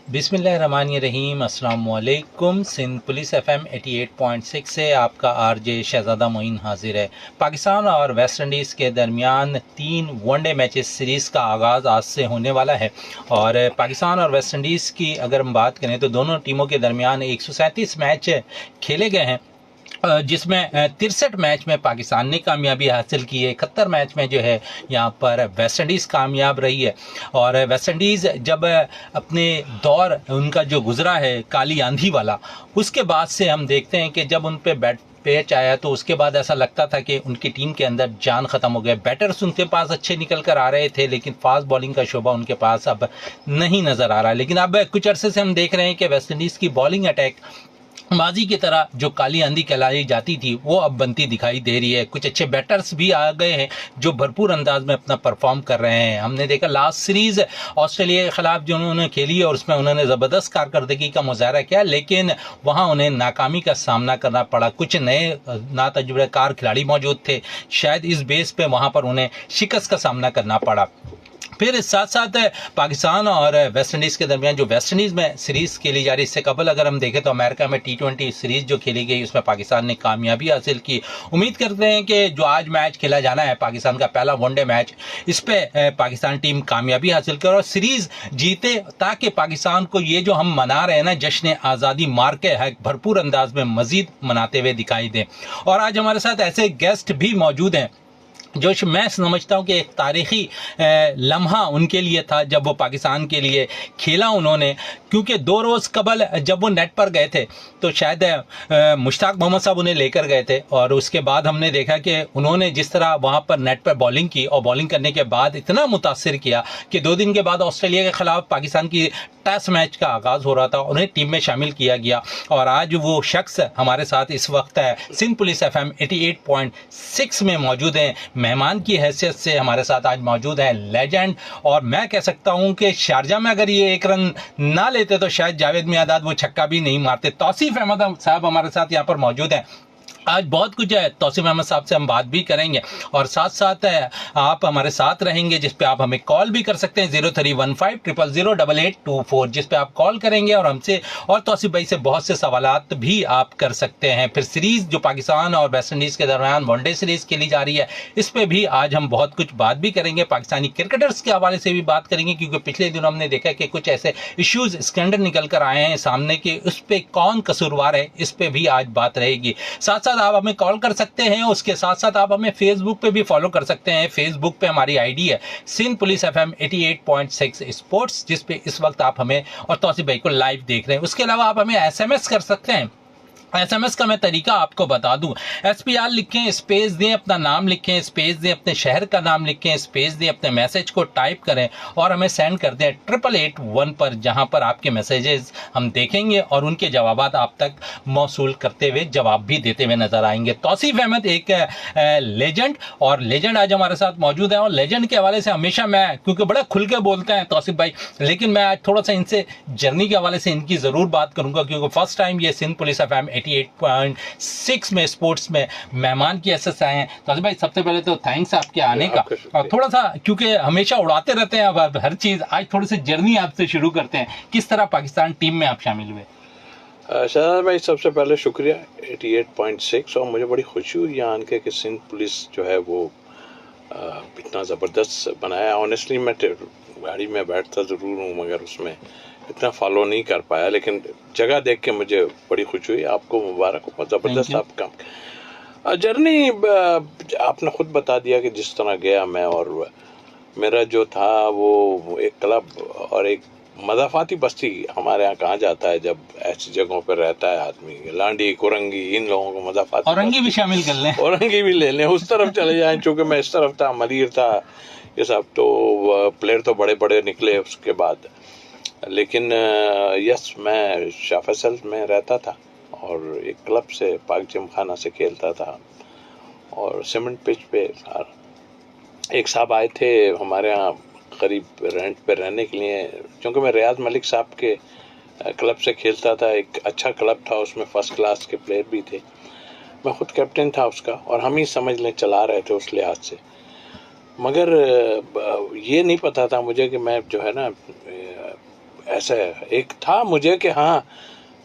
बिस्मिल्लाहिर्रहमानिर्रहीम। अस्सलाम वालेकुम। सिंध पुलिस एफएम 88.6 से आपका आरजे शहजादा मोइन हाजिर है। पाकिस्तान और वेस्ट इंडीज़ के दरमियान 3 वनडे मैचेस सीरीज़ का आगाज़ आज से होने वाला है और पाकिस्तान और वेस्ट इंडीज़ की अगर हम बात करें तो दोनों टीमों के दरमियान 137 मैच खेले गए हैं, जिसमें 63 मैच में पाकिस्तान ने कामयाबी हासिल की है। 71 मैच में जो है यहाँ पर वेस्ट इंडीज़ कामयाब रही है। और वेस्ट इंडीज़ जब अपने दौर उनका जो गुजरा है काली आंधी वाला, उसके बाद से हम देखते हैं कि जब उन पे बैट पेच आया तो उसके बाद ऐसा लगता था कि उनकी टीम के अंदर जान ख़त्म हो गया। बैटर्स उनके पास अच्छे निकल कर आ रहे थे, लेकिन फास्ट बॉलिंग का शोबा उनके पास अब नहीं नज़र आ रहा है। लेकिन अब कुछ अरसे से हम देख रहे हैं कि वेस्ट इंडीज़ की बॉलिंग अटैक माजी की तरह जो काली आंधी कहलाई जाती थी वो अब बनती दिखाई दे रही है। कुछ अच्छे बैटर्स भी आ गए हैं जो भरपूर अंदाज में अपना परफॉर्म कर रहे हैं। हमने देखा लास्ट सीरीज़ ऑस्ट्रेलिया के ख़िलाफ़ जो उन्होंने खेली है और उसमें उन्होंने ज़बरदस्त कारकर्दगी का मुजाहरा किया, लेकिन वहाँ उन्हें नाकामी का सामना करना पड़ा। कुछ नए नातजुर्बेकार खिलाड़ी मौजूद थे, शायद इस बेस पे वहाँ पर उन्हें शिकस्त का सामना करना पड़ा। फिर इस साथ साथ पाकिस्तान और वेस्ट इंडीज़ के दरमियान जो वेस्ट इंडीज़ में सीरीज़ खेली जा रही है, इससे कबल अगर हम देखें तो अमेरिका में T20 सीरीज़ जो खेली गई उसमें पाकिस्तान ने कामयाबी हासिल की। उम्मीद करते हैं कि जो आज मैच खेला जाना है पाकिस्तान का पहला वनडे मैच, इस पे पाकिस्तान टीम कामयाबी हासिल करे और सीरीज़ जीते, ताकि पाकिस्तान को ये जो हम मना रहे हैं ना जश्न आज़ादी मार के है भरपूर अंदाज में मज़ीद मनाते हुए दिखाई दें। और आज हमारे साथ ऐसे गेस्ट भी मौजूद हैं जो मैं समझता हूँ कि एक तारीख़ी लम्हा उनके लिए था जब वो पाकिस्तान के लिए खेला उन्होंने, क्योंकि 2 रोज़ कबल जब वो नेट पर गए थे तो शायद मुश्ताक मोहम्मद साहब उन्हें लेकर गए थे और उसके बाद हमने देखा कि उन्होंने जिस तरह वहाँ पर नेट पर बॉलिंग की और बॉलिंग करने के बाद इतना मुतासिर किया कि 2 दिन के बाद ऑस्ट्रेलिया के ख़िलाफ़ पाकिस्तान की टेस्ट मैच का आगाज़ हो रहा था, उन्हें टीम में शामिल किया गया। और आज वो शख्स हमारे साथ इस वक्त है सिंध पुलिस FM 88.6 में मौजूद हैं। मेहमान की हैसियत से हमारे साथ आज मौजूद है लेजेंड, और मैं कह सकता हूं कि शारजा में अगर ये 1 रन ना लेते तो शायद जावेद मियांदाद वो छक्का भी नहीं मारते। तौसीफ अहमद साहब हमारे साथ यहाँ पर मौजूद हैं। आज बहुत कुछ है, तौसीफ अहमद साहब से हम बात भी करेंगे और साथ साथ आप हमारे साथ रहेंगे, जिस पे आप हमें कॉल भी कर सकते हैं 0315008824, जिस पे आप कॉल करेंगे और हमसे और तौसीफ भाई से बहुत से सवालात भी आप कर सकते हैं। फिर सीरीज़ जो पाकिस्तान और वेस्ट इंडीज़ के दरमियान वनडे सीरीज़ खेली जा रही है, इस पर भी आज हम बहुत कुछ बात भी करेंगे। पाकिस्तानी क्रिकेटर्स के हवाले से भी बात करेंगे, क्योंकि पिछले दिनों हमने देखा कि कुछ ऐसे इश्यूज़ स्कैंडल निकल कर आए हैं सामने के, उस पर कौन कसूरवार है, इस पर भी आज बात रहेगी। साथ साथ आप हमें कॉल कर सकते हैं, उसके साथ साथ आप हमें फेसबुक पे भी फॉलो कर सकते हैं। फेसबुक पे हमारी आईडी है सिंध पुलिस FM 88.6 स्पोर्ट्स, जिस पे इस वक्त आप हमें और तौसीफ भाई को लाइव देख रहे हैं। उसके अलावा आप हमें SMS कर सकते हैं। SMS का मैं तरीका आपको बता दूं, SPR लिखें, स्पेस दें, अपना नाम लिखें, स्पेस दें, अपने शहर का नाम लिखें, स्पेस दें, अपने मैसेज को टाइप करें और हमें सेंड कर दें 8881 पर, जहां पर आपके मैसेजेस हम देखेंगे और उनके जवाबात आप तक मौसूल करते हुए जवाब भी देते हुए नजर आएंगे। तौसीफ अहमद एक लेजेंड, और लेजेंड आज हमारे साथ मौजूद है। और लेजेंड के हवाले से हमेशा मैं, क्योंकि बड़ा खुल के बोलते हैं तौसीफ भाई, लेकिन मैं आज थोड़ा सा इनसे जर्नी के हवाले से इनकी ज़रूर बात करूंगा, क्योंकि फर्स्ट टाइम ये सिंध पुलिस FM 88.6 में स्पोर्ट्स में मेहमान की हैसियत से आए हैं। तो भाई सबसे पहले तो थैंक्स आपके आने का, और थोड़ा सा क्योंकि हमेशा उड़ाते रहते हैं अब हर चीज़, आज थोड़ी सी जर्नी आपसे शुरू करते हैं। किस तरह पाकिस्तान टीम में आप शामिल हुए? शहजाद भाई सबसे पहले शुक्रिया 88.6, और मुझे बड़ी खुशी हुई यहाँ आके कि सिंध पुलिस जो है वो इतना ज़बरदस्त बनाया। ऑनेस्टली मैं गाड़ी में बैठता ज़रूर हूँ मगर उसमें इतना फॉलो नहीं कर पाया, लेकिन जगह देख के मुझे बड़ी खुशी हुई। आपको मुबारक हो, ज़बरदस्त आप काम। जर्नी आपने खुद बता दिया कि जिस तरह गया मैं, और मेरा जो था वो एक क्लब और एक मदाफाती बस्ती, हमारे यहाँ कहा जाता है जब ऐसी जगहों पर रहता है आदमी, लांडी कुरंगी, इन लोगों को मदाफाती, औरंगी भी शामिल कर लें, औरंगी भी ले लें, उस तरफ चले जाएं। चूँकि मैं इस तरफ था, मलीर था, ये सब तो प्लेयर तो बड़े बड़े निकले उसके बाद। लेकिन यस, मैं शाह फैसल में रहता था और एक क्लब से पाक जिमखाना से खेलता था, और सीमेंट पिच पे एक साहब आए थे हमारे यहाँ करीब रेंट पे रहने के लिए, क्योंकि मैं रियाज मलिक साहब के क्लब से खेलता था। एक अच्छा क्लब था, उसमें फर्स्ट क्लास के प्लेयर भी थे, मैं खुद कैप्टन था उसका, और हम ही समझ लें चला रहे थे उस लिहाज से। मगर ये नहीं पता था मुझे कि मैं जो है ना ऐसा एक था मुझे कि हाँ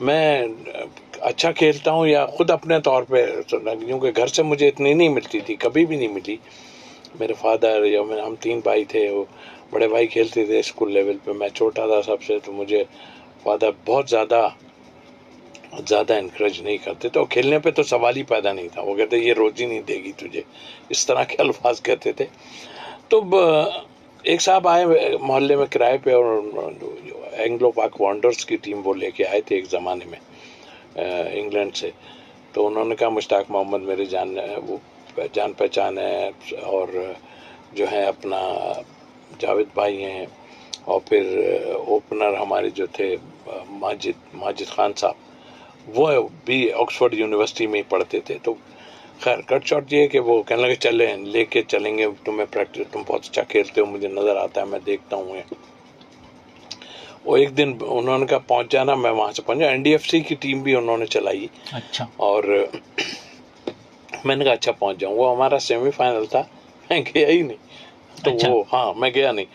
मैं अच्छा खेलता हूँ, या खुद अपने तौर पे, क्योंकि घर से मुझे इतनी नहीं मिलती थी, कभी भी नहीं मिली। मेरे फादर या हम 3 भाई थे, वो बड़े भाई खेलते थे स्कूल लेवल पे, मैं छोटा था सबसे, तो मुझे फादर बहुत ज़्यादा इनकरेज नहीं करते। तो खेलने पे तो सवाल ही पैदा नहीं था, वो कहते ये रोजी नहीं देगी तुझे, इस तरह के अल्फाज कहते थे। तो एक साहब आए मोहल्ले में किराए पे, और एंग्लो पाक वांडर्स की टीम वो लेके आए थे एक ज़माने में इंग्लैंड से। तो उन्होंने कहा मुश्ताक मोहम्मद मेरे जान पहचान है, और जो है अपना जावेद भाई हैं, और फिर ओपनर हमारे जो थे माजिद खान साहब, वो भी ऑक्सफोर्ड यूनिवर्सिटी में ही पढ़ते थे। तो खैर कट शॉट ये कि वो कहने लगे चले लेके चलेंगे तुम्हें प्रैक्टिस, तुम बहुत अच्छा खेलते हो, मुझे नज़र आता है, मैं देखता हूँ। वो एक दिन उन्होंने कहा पहुंच जाना, मैं वहां से पहुंचा। एनडीएफसी की टीम भी उन्होंने चलाई। अच्छा। और मैंने कहा अच्छा पहुंच जाऊँ। वो हमारा सेमीफाइनल था, मैं गया ही नहीं। तो अच्छा। वो हाँ मैं गया नहीं।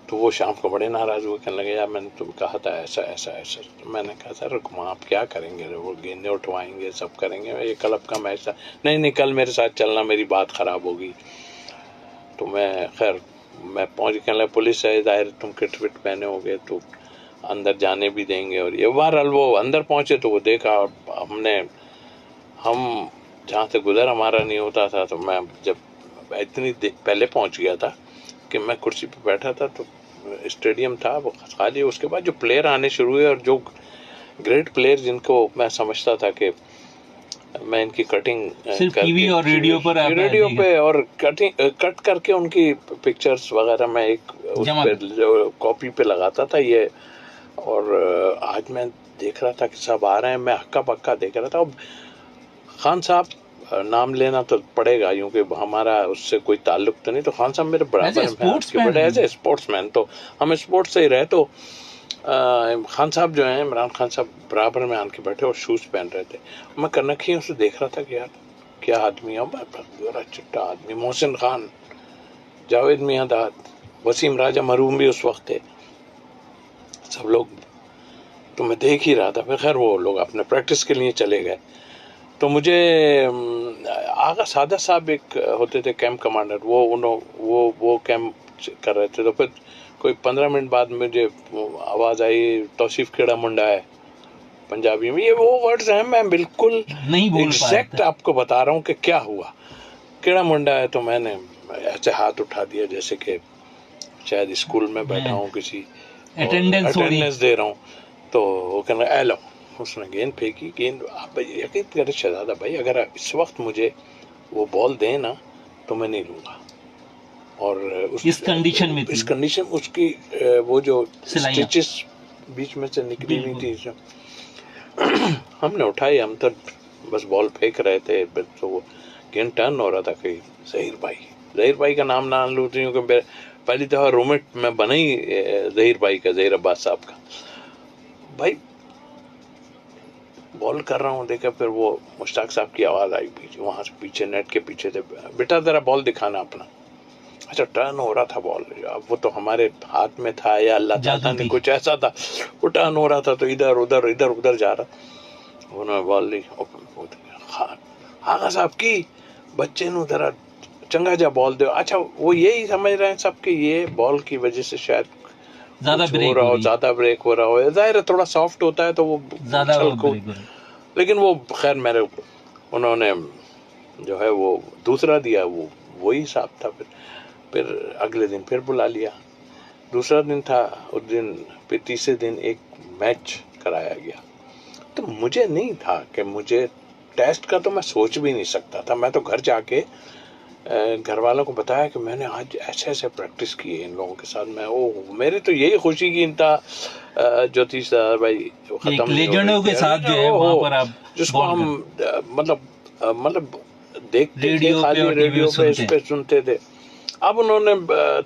तो वो शाम को बड़े नाराज हुए, कहने लगे यार मैंने तुम कहा था ऐसा ऐसा ऐसा। तो मैंने कहा सर आप क्या करेंगे, वो गेंदे उठवाएंगे, सब करेंगे, ये क्लब का मैच था। नहीं कल मेरे साथ चलना, मेरी बात खराब होगी। तो मैं खैर मैं पहुंच, कहने लगे पुलिस है जाहिर, तुम किट विट पहने होगे तो अंदर जाने भी देंगे। और ये बहरहाल वो अंदर पहुंचे तो वो देखा, और हम जहाँ से गुजर हमारा नहीं होता था, तो मैं जब इतनी पहले पहुंच गया था कि मैं कुर्सी पे बैठा था, तो स्टेडियम था वो खाली। उसके बाद जो प्लेयर आने शुरू हुए, और जो ग्रेट प्लेयर जिनको मैं समझता था कि मैं इनकी कटिंग सिर्फ टीवी और रेडियो पर रेडियो पे और कट करके उनकी पिक्चर्स वगैरह मैं एक उस पे कॉपी पे लगाता था ये। और आज मैं देख रहा था कि सब आ रहे हैं, मैं हक्का बक्का देख रहा था। अब खान साहब नाम लेना तो पड़ेगा, क्योंकि हमारा उससे कोई ताल्लुक तो नहीं। तो खान साहब मेरे बराबर में एज ए स्पोर्ट्समैन, तो हम स्पोर्ट्स से ही रहे। तो खान साहब जो हैं, इमरान खान साहब बराबर में आन के बैठे और शूज़ पहन रहे थे। मैं कनखी उसे देख रहा था कि यार क्या आदमी है, बड़ा चिट्टा आदमी। मोहसिन खान, जावेद मियांदाद, वसीम राजा मरूम भी उस वक्त थे, सब लोग। तो मैं देख ही रहा था। फिर खैर वो लोग अपने प्रैक्टिस के लिए चले गए। तो मुझे आगा सादा साहब एक होते थे कैंप कमांडर, वो कैंप कर रहे थे। तो फिर कोई 15 मिनट बाद मुझे आवाज़ आई तौसीफ केड़ा मुंडा है, पंजाबी में। ये वो वर्ड्स हैं, मैं बिल्कुल नहीं बोल एग्जैक्ट आपको बता रहा हूँ कि क्या हुआ। केड़ा मुंडा है, तो मैंने ऐसे हाथ उठा दिया जैसे कि शायद स्कूल में बैठा हूँ, किसी अटेंडेंस दे रहा हूँ। तो वो कहना ए लो, उसने गेंद फेंकी। गेंद आप यकीन करें शहजादा भाई, अगर इस वक्त मुझे वो बॉल दें ना तो मैं नहीं लूँगा। और इस कंडीशन में उसकी वो जो स्टिचेस बीच में से निकली हुई थी, हमने उठाई। हम तो बस बॉल फेंक रहे थे, तो वो गेंद टर्न हो रहा था कि जहीर भाई का नाम ना लूँ, क्योंकि पहली दफ़ा रूममेट में बना ही जहीर भाई का, जहीर अब्बास साहब का। भाई बॉल कर रहा हूँ, देखा फिर वो मुश्ताक साहब की आवाज़ आई पीछे, वहाँ से पीछे नेट के पीछे थे, बेटा ज़रा बॉल दिखाना अपना। अच्छा टर्न हो रहा था बॉल, अब वो तो हमारे हाथ में था या अल्लाह ताला ने कुछ ऐसा था, वो टर्न हो रहा था तो इधर उधर जा रहा। उन्होंने बॉल ली, हाँ साहब की बच्चे ने ज़रा चंगा जा बॉल दो। अच्छा वो यही समझ रहे हैं सब कि ये बॉल की वजह से शायद ज़्यादा ब्रेक हो रहा हो, जाहिर है थोड़ा सॉफ्ट होता है तो वो ज़्यादा, लेकिन वो खैर मेरे उन्होंने जो है वो दूसरा दिया, वो वही हिसाब था। फिर अगले दिन फिर बुला लिया, दूसरा दिन था उस दिन, फिर तीसरे दिन एक मैच कराया गया। तो मुझे नहीं था कि मुझे टेस्ट का तो मैं सोच भी नहीं सकता था। मैं तो घर जाके घर वालों को बताया कि मैंने आज ऐसे ऐसे प्रैक्टिस की है इन लोगों के साथ। मैं मेरी तो यही खुशी की इनता ज्योतिष भाई खत्म लेजेंडों के साथ जो है वहां पर आप जिसको हम मतलब देखते थे, खाली रेडियो पे इस पे सुनते थे। अब उन्होंने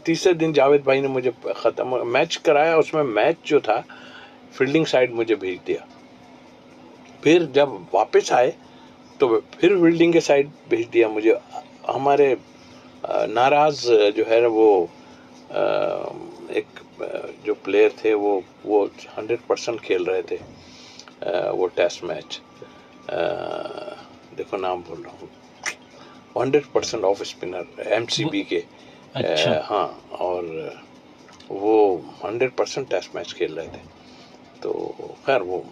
तीसरे दिन जावेद भाई ने मुझे खत्म मैच कराया, उसमें मैच जो था फील्डिंग साइड मुझे भेज दिया। फिर जब वापस आए तो फिर फील्डिंग के साइड भेज दिया मुझे। हमारे नाराज जो है वो एक जो प्लेयर थे वो 100% खेल रहे थे वो टेस्ट मैच, देखो नाम भूल रहा हूँ, 100% ऑफ स्पिनर एमसीबी के। अच्छा। हाँ, और वो 100% टेस्ट मैच खेल रहे थे। तो खैर वो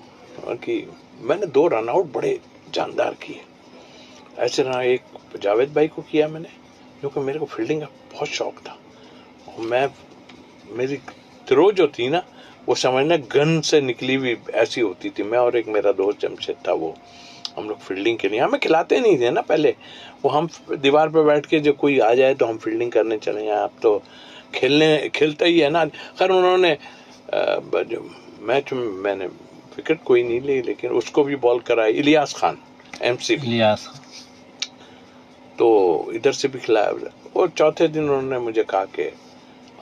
कि मैंने 2 रन आउट बड़े जानदार किए। ऐसे रन एक जावेद भाई को किया मैंने, क्योंकि मेरे को फील्डिंग का बहुत शौक था। और मेरी थ्रो जो थी ना, वो समझना गन से निकली हुई ऐसी होती थी। मैं और एक मेरा दोस्त जमशेद था, वो हम लोग फील्डिंग के लिए, हमें खिलाते नहीं थे ना पहले, वो हम दीवार पे बैठ के जो कोई आ जाए तो हम फील्डिंग करने चले जाए। अब तो खेलता ही है ना। खैर उन्होंने जो मैच में मैंने विकेट कोई नहीं ली, लेकिन उसको भी बॉल कराई इलियास खान एमसीबी, इलियास। तो इधर से भी खिलाया। और चौथे दिन उन्होंने मुझे कहा कि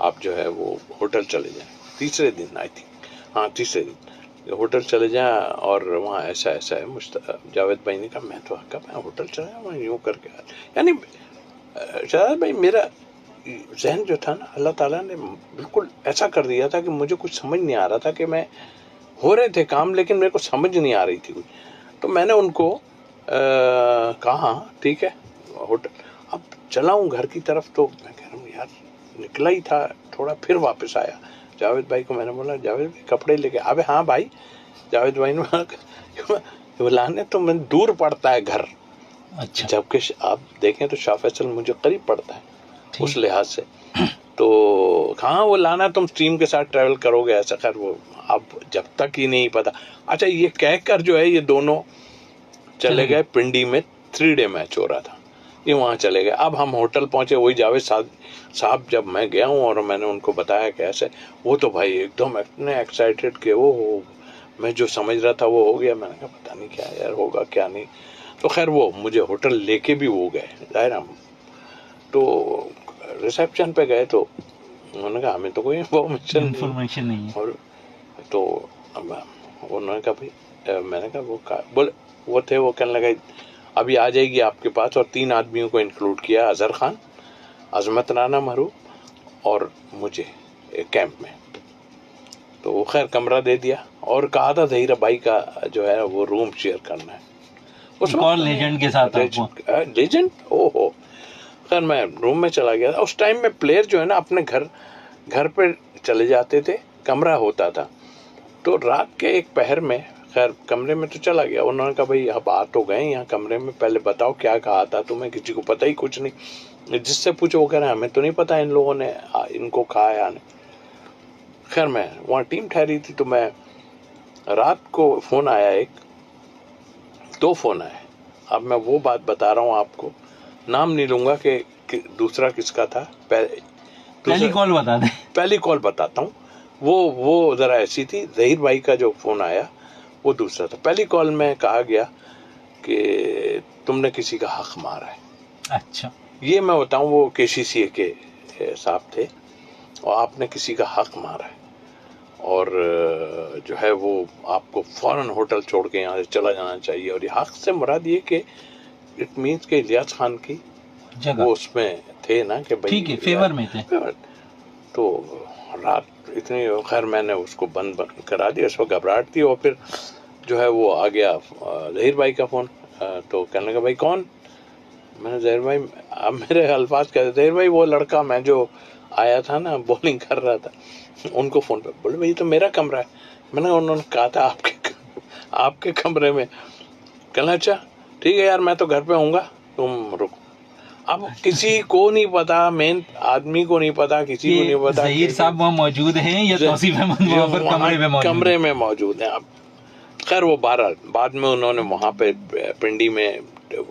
आप जो है वो होटल चले जाएं। तीसरे दिन आई थिंक, हाँ तीसरे दिन होटल चले जाएं, और वहाँ ऐसा ऐसा है। जावेद भाई ने कहा, मैं तो कहा मैं होटल चला जाऊँ, मैं यूँ करके। यानी जावेद भाई, मेरा जहन जो था ना, अल्लाह ताला ने बिल्कुल ऐसा कर दिया था कि मुझे कुछ समझ नहीं आ रहा था कि मैं हो रहे थे काम, लेकिन मेरे को समझ नहीं आ रही थी कुछ। तो मैंने उनको कहा ठीक है होटल, अब चला हूँ घर की तरफ। तो मैं कह रहा हूँ यार, निकला ही था थोड़ा, फिर वापस आया। जावेद भाई को मैंने बोला, जावेद भाई कपड़े लेके। अबे हाँ भाई। जावेद भाई ने लाने तो मैं दूर पड़ता है घर, अच्छा। जबकि आप देखें तो शाह फैसल मुझे करीब पड़ता है उस लिहाज से। तो कहाँ वो लाना, तुम टीम के साथ ट्रैवल करोगे ऐसा। खैर वो अब जब तक ही नहीं पता। अच्छा, ये कहकर जो है ये दोनों चले गए पिंडी में, 3 डे मैच हो रहा था, ये वहाँ चले गए। अब हम होटल पहुंचे, वही जावेद साहब जब मैं गया हूँ और मैंने उनको बताया कैसे, वो तो भाई एकदम इतने एक्साइटेड के वो मैं जो समझ रहा था वो हो गया। मैंने कहा पता नहीं क्या यार होगा क्या नहीं। तो खैर वो मुझे होटल लेके भी वो गए जाहिर हम। तो रिसेप्शन पे गए तो उन्होंने कहा हमें तो कोई इन्फॉर्मेशन नहीं है। और तो उन्होंने कहा भाई, मैंने कहा बोले वो थे, वो कहने लगा अभी आ जाएगी आपके पास। और 3 आदमियों को इंक्लूड किया, अजहर खान, अजमत राना मरूफ और मुझे कैंप में। तो वो खैर कमरा दे दिया और कहा था जहीरा भाई का जो है वो रूम शेयर करना है। उस एक और लेजेंड के साथ लेजेंड, ओहो। खैर मैं रूम में चला गया। उस टाइम में प्लेयर जो है ना अपने घर पे चले जाते थे, कमरा होता था। तो रात के एक पहर में खैर कमरे में तो चला गया। उन्होंने कहा भाई अब आ तो गए यहाँ कमरे में, पहले बताओ क्या कहा था तुम्हें। किसी को पता ही कुछ नहीं, जिससे पूछो वो कह रहे हैं हमें तो नहीं पता इन लोगों ने इनको कहा या नहीं। खैर मैं वहाँ टीम ठहरी थी, तो मैं रात को फोन आया, 2 फोन आए। अब मैं वो बात बता रहा हूँ आपको, नाम नहीं लूंगा कि दूसरा किसका था। पहली कॉल बता दें। पहली कॉल बताता हूँ। वो जरा ऐसी थी, जहीर भाई का जो फोन आया वो दूसरा था। पहली कॉल में कहा गया कि तुमने किसी का हक मारा है। अच्छा। ये मैं बताऊं, वो KCCA के साहब थे, और आपने किसी का हक मारा है और जो है वो आपको फौरन होटल छोड़ के यहाँ से चला जाना चाहिए। और ये हक से मुराद ये कि इट मीन्स के इलियास खान की जगह वो उसमें थे ना कि भाई ठीक है, फेवर में थे। तो रात इतनी, खैर मैंने उसको बंद करा दिया। उसको घबराहट थी। और फिर जो है वो आ गया जहीर भाई का फोन। तो कहने लगा भाई कौन। मैंने जहीर भाई, अब मेरे अल्फाज कहते, जहीर भाई वो लड़का मैं जो आया था ना बॉलिंग कर रहा था, उनको फोन पे। बोले भाई तो मेरा कमरा है। मैंने उन्होंने कहा था आपके कमरे में। कहना अच्छा ठीक है यार, मैं तो घर पे आऊंगा, तुम रुको। अब किसी को नहीं पता, मेन आदमी को नहीं पता, किसी को नहीं पता ज़हीर साहब वहाँ मौजूद हैं या तौसीफ अहमद वहाँ पर कमरे में मौजूद हैं। अब खैर वो बाद में उन्होंने वहाँ पे पिंडी में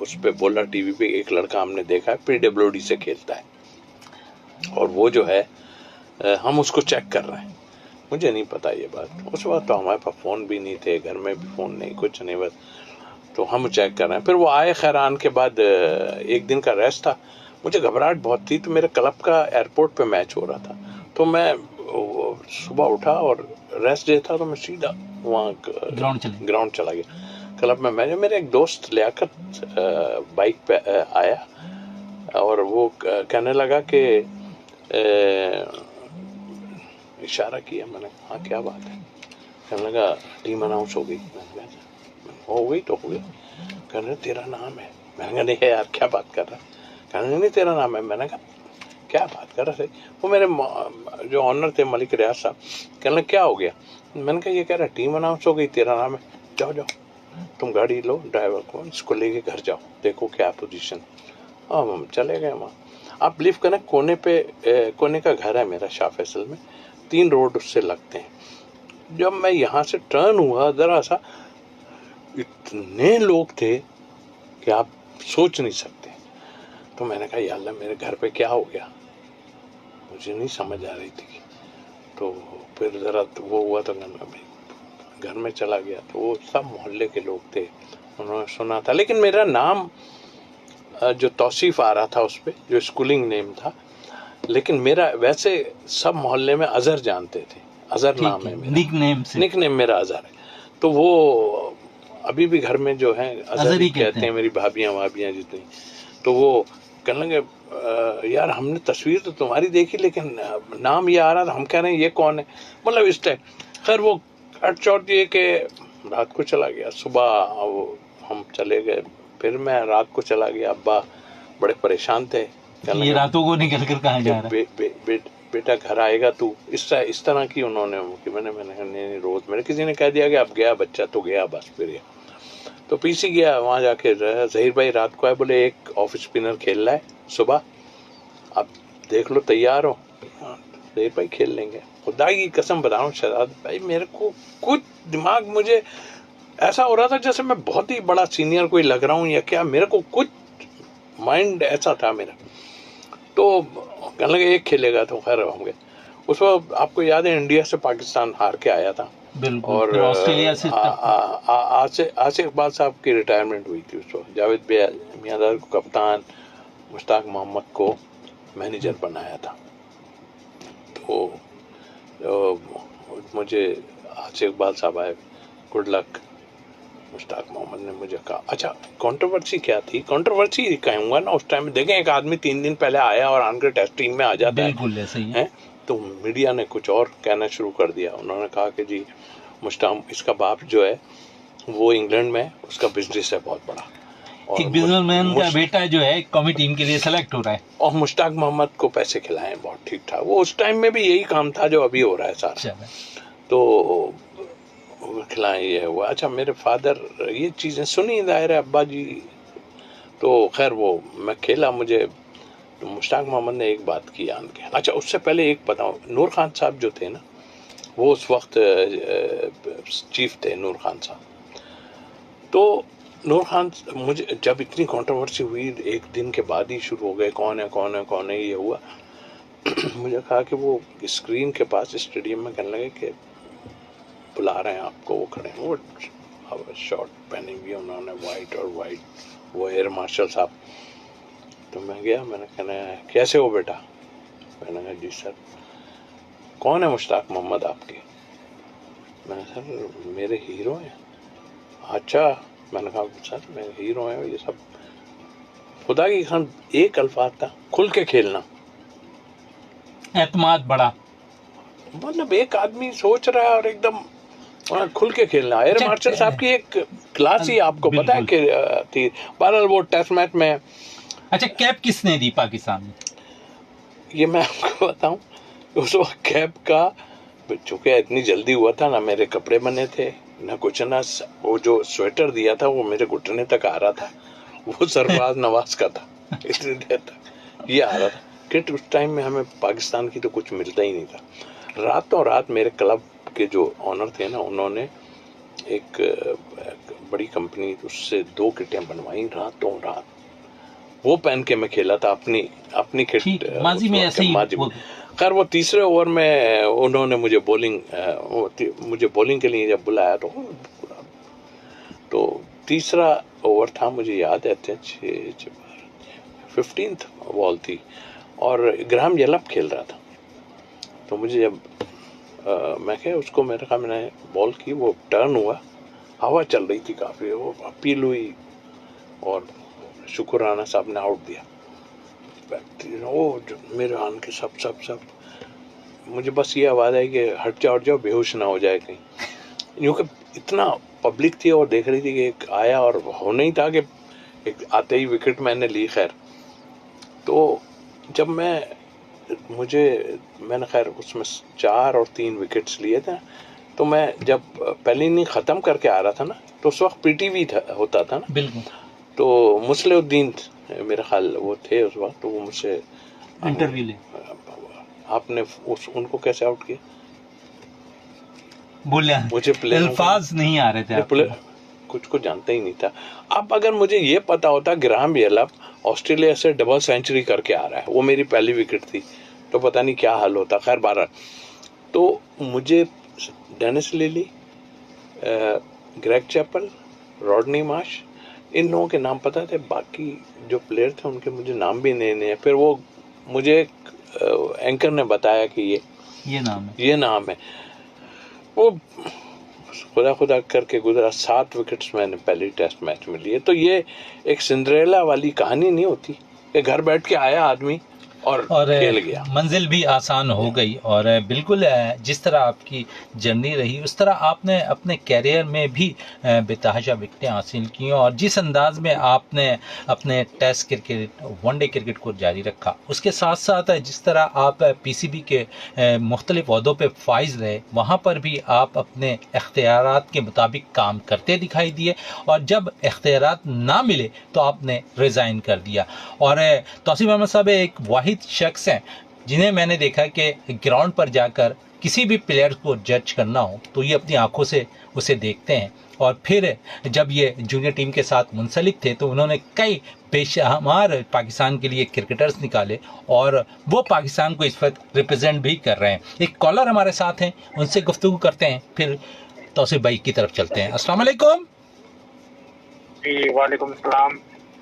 उस पे बोला टीवी पे, एक लड़का हमने देखा है PWD से खेलता है, और वो जो है हम उसको चेक कर रहे हैं। मुझे नहीं पता ये बात, उस वक्त तो हमारे पास फ़ोन भी नहीं थे, घर में भी फ़ोन नहीं, कुछ नहीं, बस तो हम चेक कर रहे हैं। फिर वो आए, खैर आने के बाद एक दिन का रेस्ट था। मुझे घबराहट बहुत थी, तो मेरे क्लब का एयरपोर्ट पे मैच हो रहा था। तो मैं सुबह उठा और रेस्ट डे था, तो मैं सीधा वहाँ ग्राउंड चला गया। क्लब में मेरे एक दोस्त लियाकत बाइक पे आया और वो कहने लगा कि इशारा किया, मैंने कहा हाँ क्या बात है? कहने लगा टीम अनाउंस हो गई। मैंने कहा हो गई तो हो गई। कहने लगा तेरा नाम है। मैंने कहा नहीं यार क्या बात कर रहा है? कहने लगा नहीं तेरा नाम है। मैंने कहा क्या बात कर रहे थे? वो मेरे जो ऑनर थे मलिक रियाज साहब, कहने लगे क्या हो गया? मैंने कहा ये कह रहा टीम अनाउंस हो गई, तेरा नाम है, जाओ जाओ तुम गाड़ी लो, ड्राइवर को इसको लेके घर जाओ, देखो क्या पोजीशन। हम चले गए वहाँ। आप बिलीव करें कोने का घर है मेरा शाह फैसल में, 3 रोड उससे लगते हैं। जब मैं यहाँ से टर्न हुआ जरा सा, इतने लोग थे कि आप सोच नहीं सकते। तो मैंने कहा या अल्लाह मेरे घर पे क्या हो गया, मुझे नहीं समझ आ रही थी। तो फिर ज़रा वो हुआ तो घर में चला गया, तो वो सब मोहल्ले के लोग थे, उन्होंने सुना था। लेकिन मेरा नाम जो तौसीफ आ रहा था उस पर, जो स्कूलिंग नेम था, लेकिन मेरा वैसे सब मोहल्ले में अजहर जानते थे। अजहर नाम है मेरा, निक नेम मेरा अजहर है। तो वो अभी भी घर में जो है अजहर ही कहते हैं, मेरी भाभियाँ जितनी। तो वो कहने लगे यार हमने तस्वीर तो तुम्हारी देखी लेकिन नाम ये आ रहा था, हम कह रहे हैं ये कौन है, मतलब इस टाइम। खैर वो कट चौट ये कि रात को चला गया, सुबह हम चले गए, फिर मैं रात को चला गया। अब्बा बड़े परेशान थे, ये रातों को निकल कर कहाँ जा रहा है? बेटा घर आएगा तू, इस तरह की उन्होंने कि मैंने नहीं रोज मेरे किसी ने कह दिया कि अब गया बच्चा तो गया बस फिर। तो पीसी गया वहाँ जाके, जहीर भाई रात को आए, बोले एक ऑफ स्पिनर खेल रहा है सुबह, आप देख लो तैयार हो? जहीर भाई खेल लेंगे। खुदा की कसम बता रहा हूँ शहजाद भाई, मेरे को कुछ दिमाग, मुझे ऐसा हो रहा था जैसे मैं बहुत ही बड़ा सीनियर कोई लग रहा हूँ या क्या, मेरे को कुछ माइंड ऐसा था मेरा। तो कहने लगे एक खेलेगा तो खैर होंगे। उस वक्त आपको याद है इंडिया से पाकिस्तान हार के आया था, और ऑस्ट्रेलिया से आसिफ इकबाल साहब की रिटायरमेंट हुई थी उस वक्त। जावेद मियांदार को कप्तान, मुश्ताक मोहम्मद को मैनेजर बनाया था। तो मुझे आसिफ इकबाल साहब आए, गुड लक। मुश्ताक मोहम्मद ने मुझे कहा, अच्छा कंट्रोवर्सी क्या थी? कंट्रोवर्सी कहूँगा ना, उस टाइम में देखें एक आदमी 3 दिन पहले आया और आनकर टेस्टिंग में आ जाता है, बिल्कुल ऐसे ही है। तो मीडिया ने कुछ और कहना शुरू कर दिया। उन्होंने कहा कि जी मुश्ताक, इसका बाप जो है वो इंग्लैंड में, उसका बिजनेस है बहुत बड़ा, और एक बिजनेसमैन का बेटा जो है कौमी टीम के लिए सेलेक्ट हो रहा है, और मुश्ताक मोहम्मद को पैसे खिलाए बहुत ठीक ठाक। वो उस टाइम में भी यही काम था जो अभी हो रहा है सारा। तो खिलाएं, ये हुआ। अच्छा मेरे फादर ये चीज़ें सुनी दायरे अब्बा जी। तो खैर वो मैं खेला, मुझे तो मुश्ताक मोहम्मद ने एक बात की आन के। अच्छा उससे पहले एक बताऊं, नूर खान साहब जो थे ना, वो उस वक्त चीफ थे, नूर खान साहब। तो नूर खान, मुझे जब इतनी कंट्रोवर्सी हुई, एक दिन के बाद ही शुरू हो गए कौन है कौन है कौन है, ये हुआ। मुझे कहा कि वो स्क्रीन के पास स्टेडियम में कहने लगे कि बुला रहे हैं आपको, वो खड़े हैं, वो शॉर्ट पहनी हुई उन्होंने, वाइट और वाइट, वो एयर मार्शल साहब। तो मैं गया, मैंने कहना कैसे हो बेटा? मैंने कहा जी सर। कौन है मुश्ताक मोहम्मद आपके? मैंने सर मेरे हीरो हैं। अच्छा, मैंने कहा सर मेरे हीरो हैं ये सब। खुदा की कसम एक अल्फाज था, खुल के खेलना, एतमाद बड़ा। मतलब एक आदमी सोच रहा है और एकदम खुल के खेलना। एयर मार्शल साहब की एक क्लास ही आपको पता है कि थी। बहरहाल वो टेस्ट मैच में। अच्छा कैप किसने दी पाकिस्तान में? ये मैं आपको बताऊं, उस वक्त कैप का चूंकि इतनी जल्दी हुआ था ना, मेरे कपड़े बने थे ना कुछ ना, वो जो स्वेटर दिया था वो मेरे घुटने तक आ रहा था, वो सरफराज नवाज का था। इतनी देर तक ये आ रहा था। किट उस टाइम में हमें पाकिस्तान की तो कुछ मिलता ही नहीं था। रातों रात मेरे क्लब के जो ऑनर थे ना, उन्होंने एक बड़ी कंपनी उससे 2 किटें बनवाई, रातों रात वो पहन के मैं खेला था अपनी किट। माजी में ऐसे ही। खैर वो तीसरे ओवर में उन्होंने मुझे बॉलिंग के लिए जब बुलाया तो तीसरा ओवर था, मुझे याद है 15th बॉल थी और ग्राहम यलप खेल रहा था। तो मुझे जब मैं क्या उसको मैंने बॉल की, वो टर्न हुआ, हवा चल रही थी काफ़ी, वो अपील हुई और शुक्राना साहब ने आउट दिया। वो मेरे आन के सब मुझे बस ये आवाज़ आई कि हट जाओ बेहोश ना हो जाए कहीं, क्योंकि इतना पब्लिक थी और देख रही थी कि एक आया और हो नहीं था कि एक आते ही विकेट मैंने ली। खैर तो जब मैंने खैर उसमें 4 और 3 विकेट्स लिए थे, तो मैं जब पहली इनिंग ख़त्म करके आ रहा था ना, तो उस वक्त पीटीवी होता था ना, बिल्कुल तो मुस्लिउद्दीन मेरा ख्याल वो थे उस वक्त, तो वो मुझसे इंटरव्यू ले आपने उनको कैसे आउट किया? बोले मुझे अल्फाज नहीं आ रहे थे आपको। कुछ जानता ही नहीं था। अब अगर मुझे ये पता होता ग्राहम येलप ऑस्ट्रेलिया से डबल सेंचुरी करके आ रहा है, वो मेरी पहली विकेट थी, तो पता नहीं क्या हाल होता। खैर 12 तो मुझे Dennis Lillee, Greg Chappell, Rodney Marsh, इन लोगों के नाम पता थे, बाकी जो प्लेयर थे उनके मुझे नाम भी नहीं है। फिर वो मुझे एंकर ने बताया कि ये नाम है। वो खुदा करके गुजरा, 7 विकेट्स मैंने पहली टेस्ट मैच में लिए। तो ये एक सिंड्रेला वाली कहानी नहीं होती कि घर बैठ के आया आदमी और खेल गया। मंजिल भी आसान हो गई। और बिल्कुल जिस तरह आपकी जर्नी रही उस तरह आपने अपने कैरियर में भी बेतहाशा विकेटें हासिल की, और जिस अंदाज में आपने अपने टेस्ट क्रिकेट, वनडे क्रिकेट को जारी रखा, उसके साथ साथ जिस तरह आप पीसीबी के मुख्तलिफ ओहदों पे फाइज रहे, वहाँ पर भी आप अपने इख्तियारात के मुताबिक काम करते दिखाई दिए, और जब इख्तियारात ना मिले तो आपने रिज़ाइन कर दिया। और तौसीफ अहमद साहब एक वाहिद शख्स हैं जिन्हें मैंने देखा कि ग्राउंड पर जाकर किसी भी प्लेयर को जज करना हो तो ये अपनी आंखों से उसे देखते हैं। और फिर जब ये जूनियर टीम के साथ मुंसलिक थे तो उन्होंने कई बेशुमार पाकिस्तान के लिए क्रिकेटर्स निकाले, और वो पाकिस्तान को इस वक्त रिप्रेजेंट भी कर रहे हैं। एक कॉलर हमारे साथ हैं, उनसे गुफ्तगू करते हैं, फिर तौसीफ भाई की तरफ चलते हैं। अस्सलाम वालेकुम। जी वालेकुम सलाम।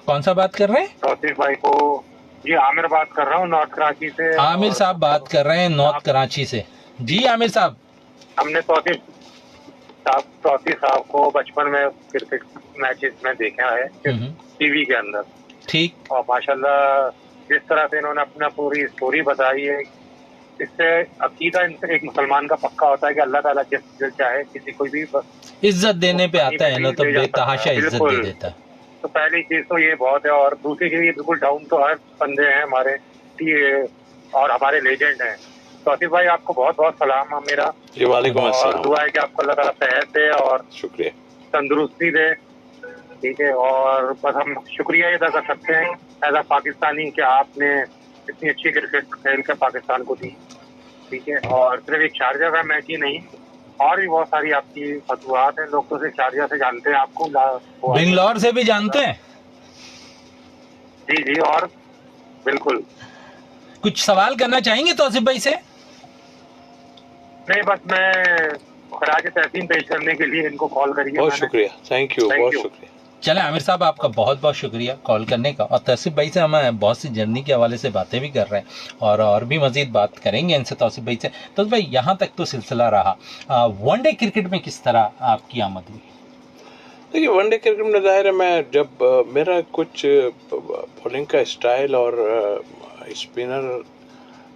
कौन सा बात कर रहे हैं? तौसीफ भाई को जी आमिर बात कर रहा हूँ, नॉर्थ कराची से। आमिर साहब बात कर रहे हैं नॉर्थ कराची से। जी आमिर साहब। हमने तौसीफ साहब को बचपन में क्रिकेट मैचेस में देखा है टीवी के अंदर। ठीक। और माशाल्लाह जिस तरह से इन्होंने अपना पूरी स्टोरी बताई है, इससे अकीदा एक मुसलमान का पक्का होता है कि अल्लाह ताला जिस चाहे किसी को भी इज्जत देने पे आता है ना, तो बेतहाशा इज्जत दे देता है। तो पहली चीज तो ये बहुत है, और दूसरी चीज ये बिल्कुल डाउन टू अर्थ बंदे हैं हमारे और हमारे लेजेंड हैं। तौसीफ भाई आपको बहुत बहुत सलाम मेरा। जी वालेकुम अस्सलाम। दुआ है कि आपको अल्लाह ताला सेहत दे और शुक्रिया, तंदुरुस्ती दे। ठीक है, और बस हम शुक्रिया अदा कर सकते हैं एज अ पाकिस्तानी कि आपने इतनी अच्छी क्रिकेट खेल कर पाकिस्तान को दी। ठीक है, और सिर्फ एक शारजा का मैच ही नहीं, और भी बहुत सारी आपकी फतवात हैं। लोग तो सिर्फ शारजा से जानते हैं आपको, बेंगलोर से भी जानते हैं। जी जी, और बिल्कुल। कुछ सवाल करना चाहेंगे तौसीफ भाई से? नहीं, बस मैं खराज तहसीन पेश करने के लिए इनको कॉल करिए। बहुत शुक्रिया, थैंक यू, बहुत शुक्रिया। चले आमिर साहब, आपका बहुत बहुत शुक्रिया कॉल करने का। और तौसीफ भाई से हम बहुत सी जर्नी के हवाले से बातें भी कर रहे हैं, और भी मजीद बात करेंगे इनसे, तौसीफ भाई से। तो भाई यहाँ तक तो सिलसिला रहा, वनडे क्रिकेट में किस तरह आपकी आमद हुई? देखिए, वनडे क्रिकेट में ज़ाहिर है मैं जब मेरा कुछ बॉलिंग का स्टाइल और स्पिनर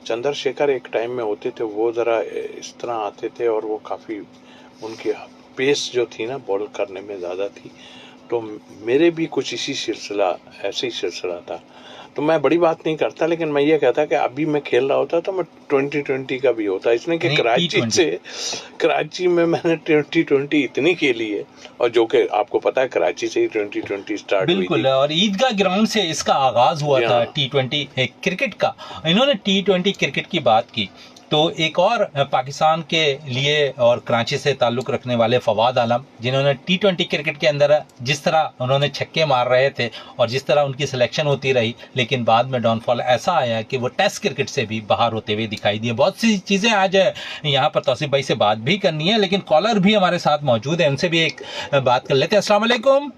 चंद्रशेखर एक टाइम में होते थे, वो ज़रा इस तरह आते थे, और वो काफ़ी उनकी पेस जो थी ना बॉल करने में ज़्यादा थी, तो मेरे भी कुछ ऐसे ही सिलसिला था। तो मैं बड़ी बात नहीं करता, लेकिन मैं ये कहता कि अभी मैं खेल रहा होता तो मैं 2020 का भी होता, इसलिए कि कराची में मैंने 2020 इतनी खेली है, और जो कि आपको पता है कराची से ही 2020 स्टार्ट हुई थी। बिल्कुल, और ईदगाह ग्राउंड से इसका आगाज हुआ था T20 क्रिकेट का। इन्होंने T20 क्रिकेट की बात की, तो एक और पाकिस्तान के लिए और कराची से ताल्लुक़ रखने वाले फवाद आलम, जिन्होंने T20 क्रिकेट के अंदर जिस तरह उन्होंने छक्के मार रहे थे और जिस तरह उनकी सिलेक्शन होती रही, लेकिन बाद में डाउनफॉल ऐसा आया कि वो टेस्ट क्रिकेट से भी बाहर होते हुए दिखाई दिए। बहुत सी चीज़ें आज यहाँ पर तौसीफ भाई से बात भी करनी है, लेकिन कॉलर भी हमारे साथ मौजूद है, उनसे भी एक बात कर लेते हैं। अस्सलाम वालेकुम।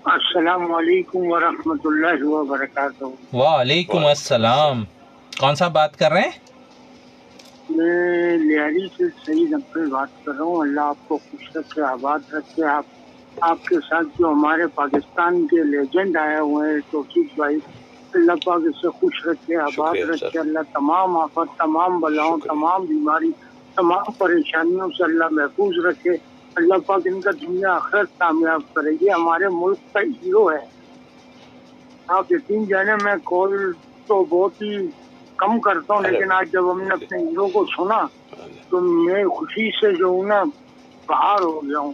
अस्सलाम वालेकुम व रहमतुल्लाहि व बरकातहू। वालेकुम अस्सलाम। कौन सा बात कर रहे हैं? मैं लियारी से सईद अब्दुल बात कर रहा हूँ। अल्लाह आपको खुश रखे, आबाद रखे। आपके साथ जो हमारे पाकिस्तान के लेजेंड आए हुए हैं तौसीफ भाई, अल्लाह पाक इससे खुश रखे, आबाद शुक्रिया, रखे। सर। अल्लाह तमाम आफत, तमाम बलाओं, शुक्रिया। तमाम बीमारी, तमाम परेशानियों से अल्लाह महफूज रखे। अल्लाह पाक इनका दुनिया आखिरत कामयाब करेगी। हमारे मुल्क का हीरो है। आप यकीन जाने, मैं कॉल तो बहुत ही कम करता हूँ, अरे लेकिन आज जब हमने अपने हीरो को सुना तो मैं खुशी से जो हूँ ना बाहर हो गया हूँ।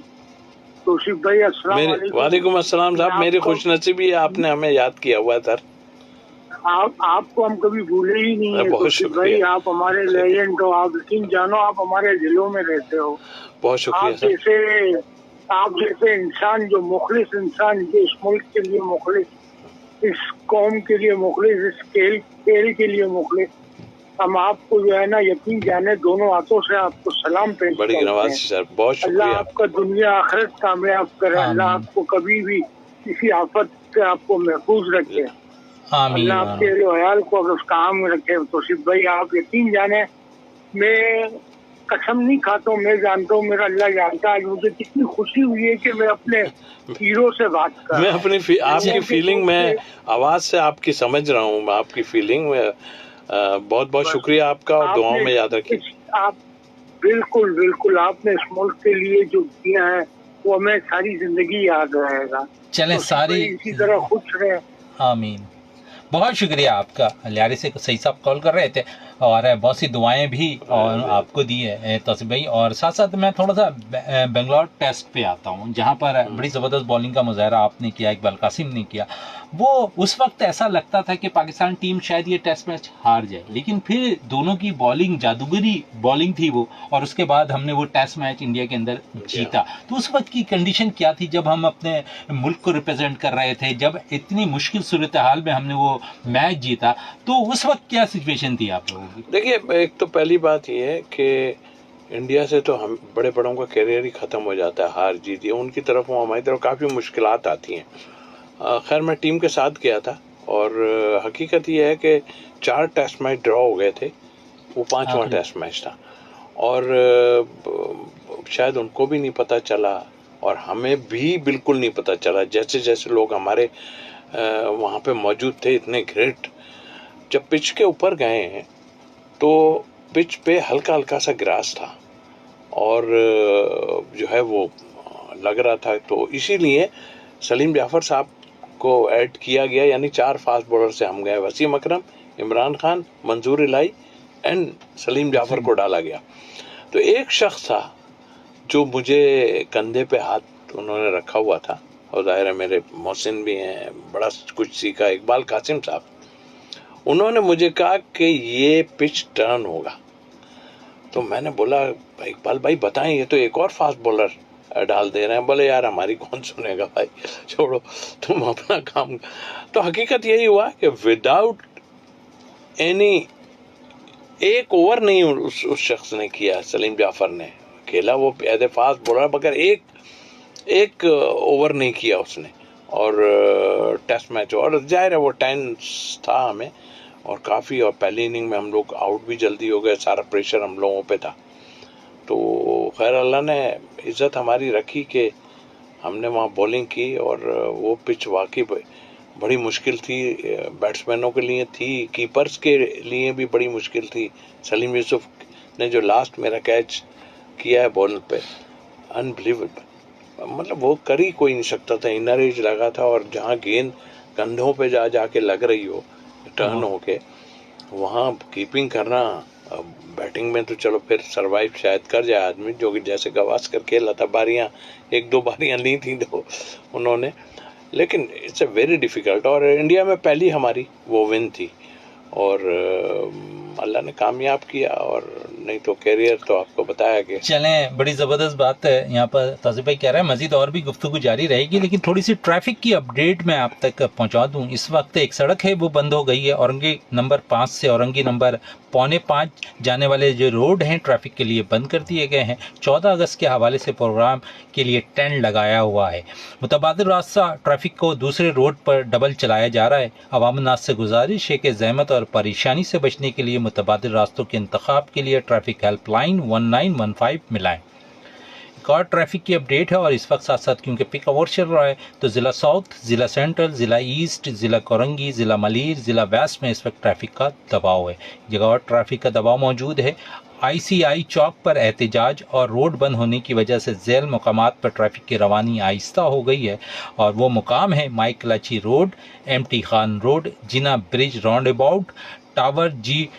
तौसीफ भाई अस्सलाम वालेकुम। वालेकुम अस्सलाम साहब, मेरी आपको- खुशनसीबी है, आपने हमें याद किया हुआ है सर। आपको हम कभी भूले ही नहीं है बहुत तौसीफ भाई। शुक्रिया। आप हमारे लेजेंड हो। आप यकीन जानो, आप हमारे दिलों में रहते हो। बहुत शुक्रिया सर। आप जैसे इंसान, जो मुखलिस इंसान, जो इस मुल्क के लिए मुखलिस, इस कौम के लिए मुखलिस, इस खेल के लिए मुखलिस, हम आपको जो है ना यकीन जाने दोनों हाथों से आपको सलाम पेश बड़ी करते नवाजी हैं। सर, बहुत अल्लाह शुक्रिया। आपका दुनिया आखिरत कामयाब करे। अल्लाह आमीन। आपको कभी भी किसी आफत से आपको महफूज रखे। आमीन। अल्लाह आपके ख्याल को अगर उस काम में रखे। तौसीफ भाई, आप यकीन जाने, मैं कसम नहीं खाता हूँ, मैं जानता हूँ, मेरा अल्लाह जानता है। आज मुझे कितनी खुशी हुई है कि मैं अपने हीरो से बात कर मैं रहा हूँ। आपकी फीलिंग में, आवाज से आपकी समझ रहा हूँ, मैं आपकी फीलिंग में। बहुत बहुत शुक्रिया आपका, और दुआओं में याद रखिए। आप बिल्कुल बिल्कुल, आपने इस मुल्क के लिए जो किया है वो हमें सारी जिंदगी याद रहेगा। चलें तो सारी इसी तरह खुश रहे। आमीन। बहुत शुक्रिया आपका। लियारी से सही साहब कॉल कर रहे थे और बहुत सी दुआएं भी और आपको दी है तौसीफ भाई। और साथ साथ मैं थोड़ा सा बेंगलोर टेस्ट पे आता हूँ, जहाँ पर बड़ी ज़बरदस्त बॉलिंग का मुजाहरा आपने किया, इकबाल कासिम ने किया। वो उस वक्त ऐसा लगता था कि पाकिस्तान टीम शायद ये टेस्ट मैच हार जाए, लेकिन फिर दोनों की बॉलिंग, जादूगरी बॉलिंग थी वो, और उसके बाद हमने वो टेस्ट मैच इंडिया के अंदर जीता। तो उस वक्त की कंडीशन क्या थी जब हम अपने मुल्क को रिप्रेजेंट कर रहे थे, जब इतनी मुश्किल सूरत हाल में हमने वो मैच जीता, तो उस वक्त क्या सिचुएशन थी आप लोगों की? देखिए, एक तो पहली बात ये है कि इंडिया से तो हम बड़े बड़ों का करियर ही खत्म हो जाता है, हार जीत, उनकी तरफ हमारी तरफ काफ़ी मुश्किलात आती हैं। खैर, मैं टीम के साथ गया था, और हकीकत ये है कि 4 टेस्ट मैच ड्रॉ हो गए थे, वो 5वां टेस्ट मैच था, और शायद उनको भी नहीं पता चला और हमें भी बिल्कुल नहीं पता चला। जैसे जैसे लोग हमारे वहाँ पे मौजूद थे, इतने ग्रेट, जब पिच के ऊपर गए हैं तो पिच पे हल्का हल्का सा ग्रास था, और जो है वो लग रहा था, तो इसीलिए सलीम जाफर साहब को ऐड किया गया, यानी 4 फास्ट बॉलर से हम गए, वसीम अकरम, इमरान खान, मंजूर इलाही एंड सलीम जाफर को डाला गया। तो एक शख्स था जो मुझे कंधे पे हाथ उन्होंने रखा हुआ था, और जाहिर है मेरे मोहसिन भी हैं, बड़ा कुछ सीखा, इकबाल कासिम साहब। उन्होंने मुझे कहा कि ये पिच टर्न होगा, तो मैंने बोला इकबाल भाई बताएं, ये तो एक और फास्ट बॉलर डाल दे रहे हैं। बोले यार हमारी कौन सुनेगा भाई, छोड़ो तुम अपना काम। तो हकीकत यही हुआ कि विदाउट एनी, एक ओवर नहीं उस शख्स ने किया, सलीम जाफर ने खेला वो एज ए फास्ट बॉलर, मगर एक ओवर नहीं किया उसने, और टेस्ट मैच, और जाहिर है वो टेंस था हमें, और काफ़ी, और पहली इनिंग में हम लोग आउट भी जल्दी हो गए, सारा प्रेशर हम लोगों पे था। तो खैर अल्लाह ने इज़्ज़त हमारी रखी कि हमने वहाँ बॉलिंग की, और वो पिच वाकई बड़ी मुश्किल थी, बैट्समैनों के लिए थी, कीपर्स के लिए भी बड़ी मुश्किल थी। सलीम यूसुफ ने जो लास्ट मेरा कैच किया है बॉल पे, अनबिलीवेबल, मतलब वो कर ही कोई नहीं सकता था, इनर एज लगा था, और जहाँ गेंद कंधों पे जाके लग रही हो टर्न होके, वहाँ कीपिंग करना, बैटिंग में तो चलो फिर सरवाइव शायद कर जाए आदमी, जो कि जैसे गवास्कर खेला था, बारियां 1-2 बारियां ली थी तो उन्होंने, लेकिन इट्स अ वेरी डिफ़िकल्ट, और इंडिया में पहली हमारी वो विन थी, और अल्लाह ने कामयाब किया, और नहीं तो कैरियर तो आपको बताया कि। चलें, बड़ी ज़बरदस्त बात है। यहाँ पर तौसीफ भाई कह रहे हैं मज़ीद और भी गुफ्तगू जारी रहेगी, लेकिन थोड़ी सी ट्रैफिक की अपडेट मैं आप तक पहुँचा दूँ। इस वक्त एक सड़क है वो बंद हो गई है, औरंगी नंबर 5 से औरंगी नंबर 4.25 जाने वाले जो रोड हैं ट्रैफिक के लिए बंद कर दिए गए हैं। 14 अगस्त के हवाले से प्रोग्राम के लिए टेंट लगाया हुआ है। मुतबादिल रास्ता ट्रैफिक को दूसरे रोड पर डबल चलाया जा रहा है। अवाम नास से गुजारिश है कि ज़हमत और परेशानी से बचने के लिए मुतबादिल रास्तों के इंतखाब के लिए ट्रैफिक हेल्पलाइन 1915 मिलाएं। एक और ट्रैफिक की अपडेट है और इस वक्त साथ साथ क्योंकि पिक आवर चल रहा है तो ज़िला साउथ, ज़िला सेंट्रल, ज़िला ईस्ट, ज़िला कोरंगी, ज़िला मलीर, ज़िला वेस्ट में इस वक्त ट्रैफिक का दबाव है। जगह और ट्रैफिक का दबाव मौजूद है। ICI चौक पर एहतजाज और रोड बंद होने की वजह से झैल मुकामात पर ट्रैफिक की रवानी आहिस्ता हो गई है और वो मुकाम है Mai Kalachi road, MT Khan road, Jinnah bridge roundabout, tower G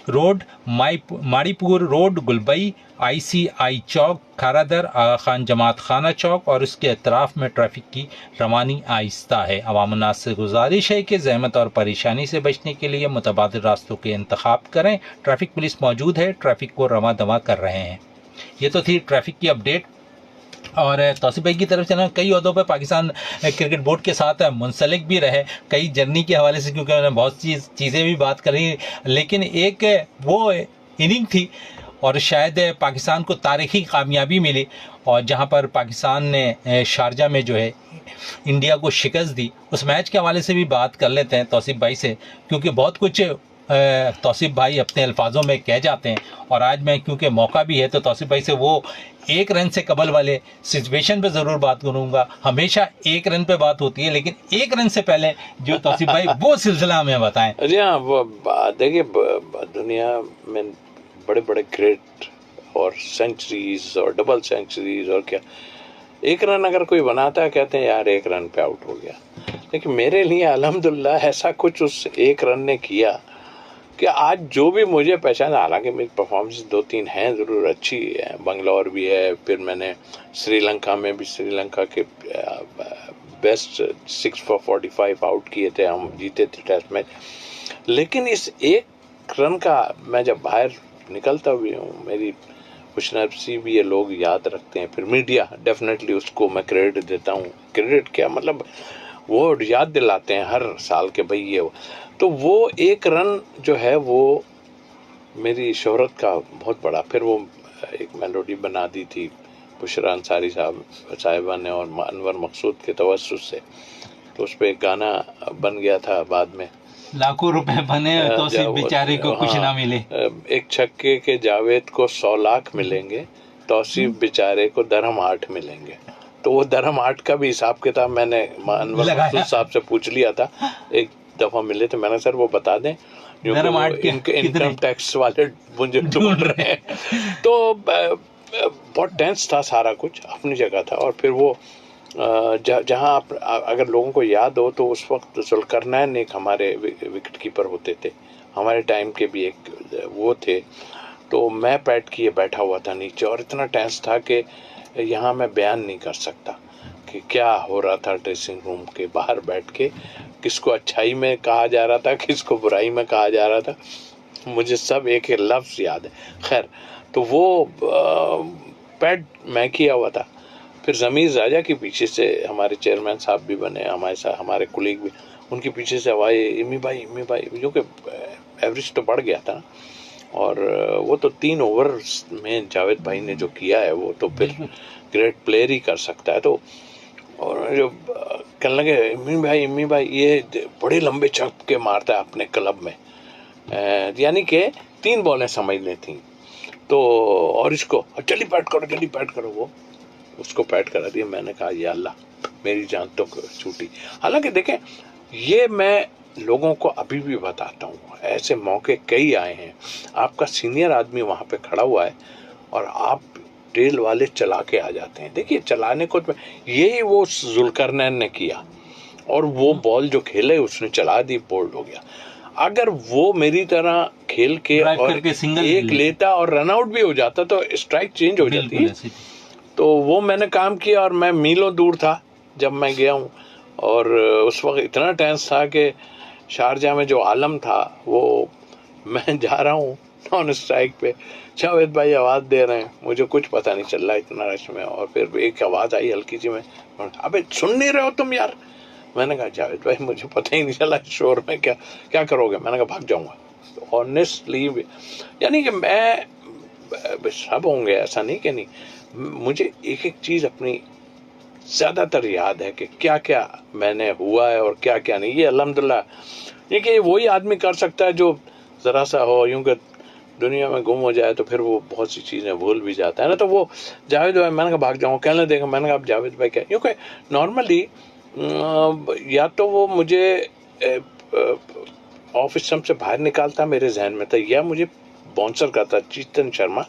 road, Maripur road, Gulbai, ICI Chowk, Kharadar, Aga Khan Jamat Khana Chowk और उसके अतराफ में ट्रैफिक की रवानी आहिस्ता है। अवाम उन्नास से गुजारिश है कि जहमत और परेशानी से बचने के लिए मुतबादिल रास्तों के इंतखाब करें। ट्रैफिक पुलिस मौजूद है, ट्रैफिक को रवा दवा कर रहे हैं। ये तो थी ट्रैफिक की अपडेट। और तौसीफ भाई की तरफ से ना कई अहदों पर पाकिस्तान क्रिकेट बोर्ड के साथ मुंसलिक भी रहे, कई जर्नी के हवाले से, क्योंकि उन्होंने बहुत चीज़ें भी बात करी, लेकिन एक वो इनिंग थी और शायद पाकिस्तान को तारीखी कामयाबी मिली और जहां पर पाकिस्तान ने शारजा में जो है इंडिया को शिकस्त दी। उस मैच के हवाले से भी बात कर लेते हैं तौसीफ भाई से, क्योंकि बहुत कुछ तौसीफ भाई अपने अल्फाजों में कह जाते हैं और आज मैं क्योंकि मौका भी है तो तौसीफ भाई से वो एक रन से कबल वाले सिचुएशन पे ज़रूर बात करूंगा। हमेशा एक रन पे बात होती है, लेकिन एक रन से पहले जो तौसीफ भाई वो सिलसिला हमें बताएं। जी हाँ, देखिए दुनिया में बड़े बड़े ग्रेट और सेंचुरीज और डबल सेंचुरीज और क्या, एक रन अगर कोई बनाता है कहते हैं यार एक रन पे आउट हो गया, लेकिन मेरे लिए अल्हम्दुलिल्लाह ऐसा कुछ उस एक रन ने किया कि आज जो भी मुझे पहचाना, हालांकि मेरी परफॉर्मेंस 2-3 हैं ज़रूर अच्छी है, बंगलौर भी है, फिर मैंने श्रीलंका में भी श्रीलंका के बेस्ट 6 for 45 आउट किए थे, हम जीते थे टेस्ट मैच। लेकिन इस एक रन का मैं जब बाहर निकलता भी हूँ, मेरी खुशनसीबी भी ये लोग याद रखते हैं, फिर मीडिया डेफिनेटली उसको मैं क्रेडिट देता हूँ। क्रेडिट क्या मतलब, वो याद दिलाते हैं हर साल के भाई ये तो वो एक रन जो है वो मेरी शोहरत का बहुत बड़ा, फिर वो एक मेलोडी बना दी थी बुशरा अंसारी साहिबा ने और अनवर मकसूद के तवस्सुस से, तो उस पर एक गाना बन गया था बाद में, लाखों रुपए बने तो सिर्फ बेचारे को कुछ ना मिले, एक छक्के के जावेद को 100 लाख मिलेंगे, तौसीफ बेचारे को दरहम 8 मिलेंगे। तो वो दरहम 8 का भी हिसाब किताब मैंने अनवर मकसूद साहब से पूछ लिया था, एक दफा मिले थे, मैंने सर वो बता दें इनकम टैक्स वाले मुझे ढूंढ रहे हैं। तो बहुत टेंस था, सारा कुछ अपनी जगह था। और फिर वो जहां अगर लोगों को याद हो तो उस वक्त जुल्करनैन एक हमारे विकेट कीपर होते थे, हमारे टाइम के भी एक वो थे, तो मैं पैड किए बैठा हुआ था नीचे और इतना टेंस था कि यहाँ मैं बयान नहीं कर सकता कि क्या हो रहा था ड्रेसिंग रूम के बाहर बैठ के, किसको अच्छाई में कहा जा रहा था, किसको बुराई में कहा जा रहा था, मुझे सब एक लफ्ज़ याद है। खैर, तो वो पैड मैं किया हुआ था। फिर ज़मीर राजा के पीछे से हमारे चेयरमैन साहब भी बने, हमारे साथ हमारे कुलीग भी, उनके पीछे से आवाज़ इम्मी भाई, जो कि एवरेज तो बढ़ गया था। और वो तो 3 ओवर में जावेद भाई ने जो किया है वो तो फिर ग्रेट प्लेयर ही कर सकता है। तो और जो कहने लगे इम्मी भाई ये बड़े लंबे छक्के मारता है अपने क्लब में, यानी कि 3 बॉलें समझ थी। तो और इसको जल्दी पैट करो, वो उसको पैट करा दिया। मैंने कहा या अल्लाह मेरी जान तो छूटी। हालांकि देखें, ये मैं लोगों को अभी भी बताता हूँ, ऐसे मौके कई आए हैं, आपका सीनियर आदमी वहाँ पे खड़ा हुआ है और आप टेल वाले चला के आ जाते हैं। देखिए चलाने को तो यही वो जुल्करनैन ने किया और वो बॉल जो खेले उसने चला दी, बोल्ड हो गया। अगर वो मेरी तरह खेल के और एक लेता और रन आउट भी हो जाता तो स्ट्राइक चेंज हो जाती है। तो वो मैंने काम किया और मैं मीलों दूर था जब मैं गया हूँ, और उस वक्त इतना टेंस था कि शारजा में जो आलम था वो, मैं जा रहा हूँ नॉन स्ट्राइक पे, जावेद भाई आवाज़ दे रहे हैं, मुझे कुछ पता नहीं चल रहा इतना रश में। और फिर एक आवाज़ आई हल्की सी, में अबे सुन नहीं रहे हो तुम यार? मैंने कहा जावेद भाई मुझे पता ही नहीं चला शोर में क्या करोगे? मैंने कहा भाग जाऊंगा। तो ऑनेस्टली यानी कि मैं, सब होंगे ऐसा नहीं कि नहीं, मुझे एक एक चीज़ अपनी ज़्यादातर याद है कि क्या क्या मैंने हुआ है और क्या क्या नहीं। ये अल्हम्दुलिल्लाह, ये कि वही आदमी कर सकता है जो ज़रा सा हो, यूँ कि दुनिया में गुम हो जाए तो फिर वो बहुत सी चीज़ें भूल भी जाता है ना। तो वो जावेद भाई, मैंने कहा भाग जाऊँ, कहने देखा, मैंने कहा आप जावेद भाई क्या, क्योंकि नॉर्मली या तो वो मुझे ऑफिस से बाहर निकालता, मेरे जहन में था, या मुझे बाउंसर करता चेतन शर्मा।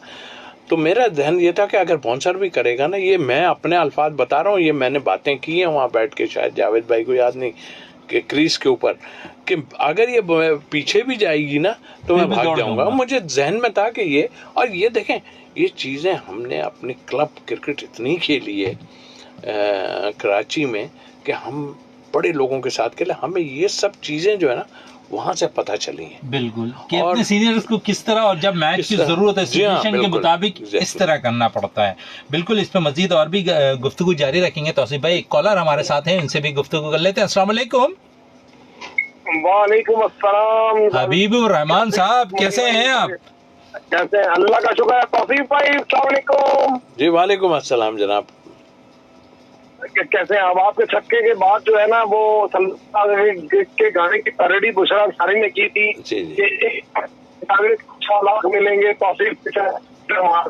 तो मेरा ध्यान ये था कि अगर बाउंसर भी करेगा ना, ये मैं अपने अल्फाज बता रहा हूँ, ये मैंने बातें की हैं वहाँ बैठ के, शायद जावेद भाई को याद नहीं, कि क्रीज के ऊपर, कि अगर ये पीछे भी जाएगी ना तो मैं भाग जाऊंगा। मुझे जहन में था कि ये, और ये देखें, ये चीज़ें हमने अपनी क्लब क्रिकेट इतनी खेली है कराची में कि हम बड़े लोगों के साथ खेले, हमें ये सब चीज़ें जो है ना वहां से पता चली है। बिल्कुल, कि अपने सीनियर्स को किस तरह, और जब मैच की जरूरत है सिचुएशन के मुताबिक इस तरह करना पड़ता है। बिल्कुल, इस पे मजीद और भी गुफ्तगू जारी रखेंगे। तौसीफ भाई, एक कॉलर हमारे साथ हैं, उनसे भी गुफ्तगू कर लेते हैं। अस्सलाम वालेकुम। वालेकुम अस्सलाम। हबीबुर रहमान साहब, कैसे हैं आप? कैसे? अल्लाह का शुक्र है। तौसीफ भाई, अस्सलाम वालेकुम। जी वालेकुम अस्सलाम जनाब। कैसे हैं आप? आपके छक्के के बाद जो है ना, वो के गाने की पैरोडी बुशरा अंसारी ने की थी कि 6 लाख मिलेंगे, तौसीफ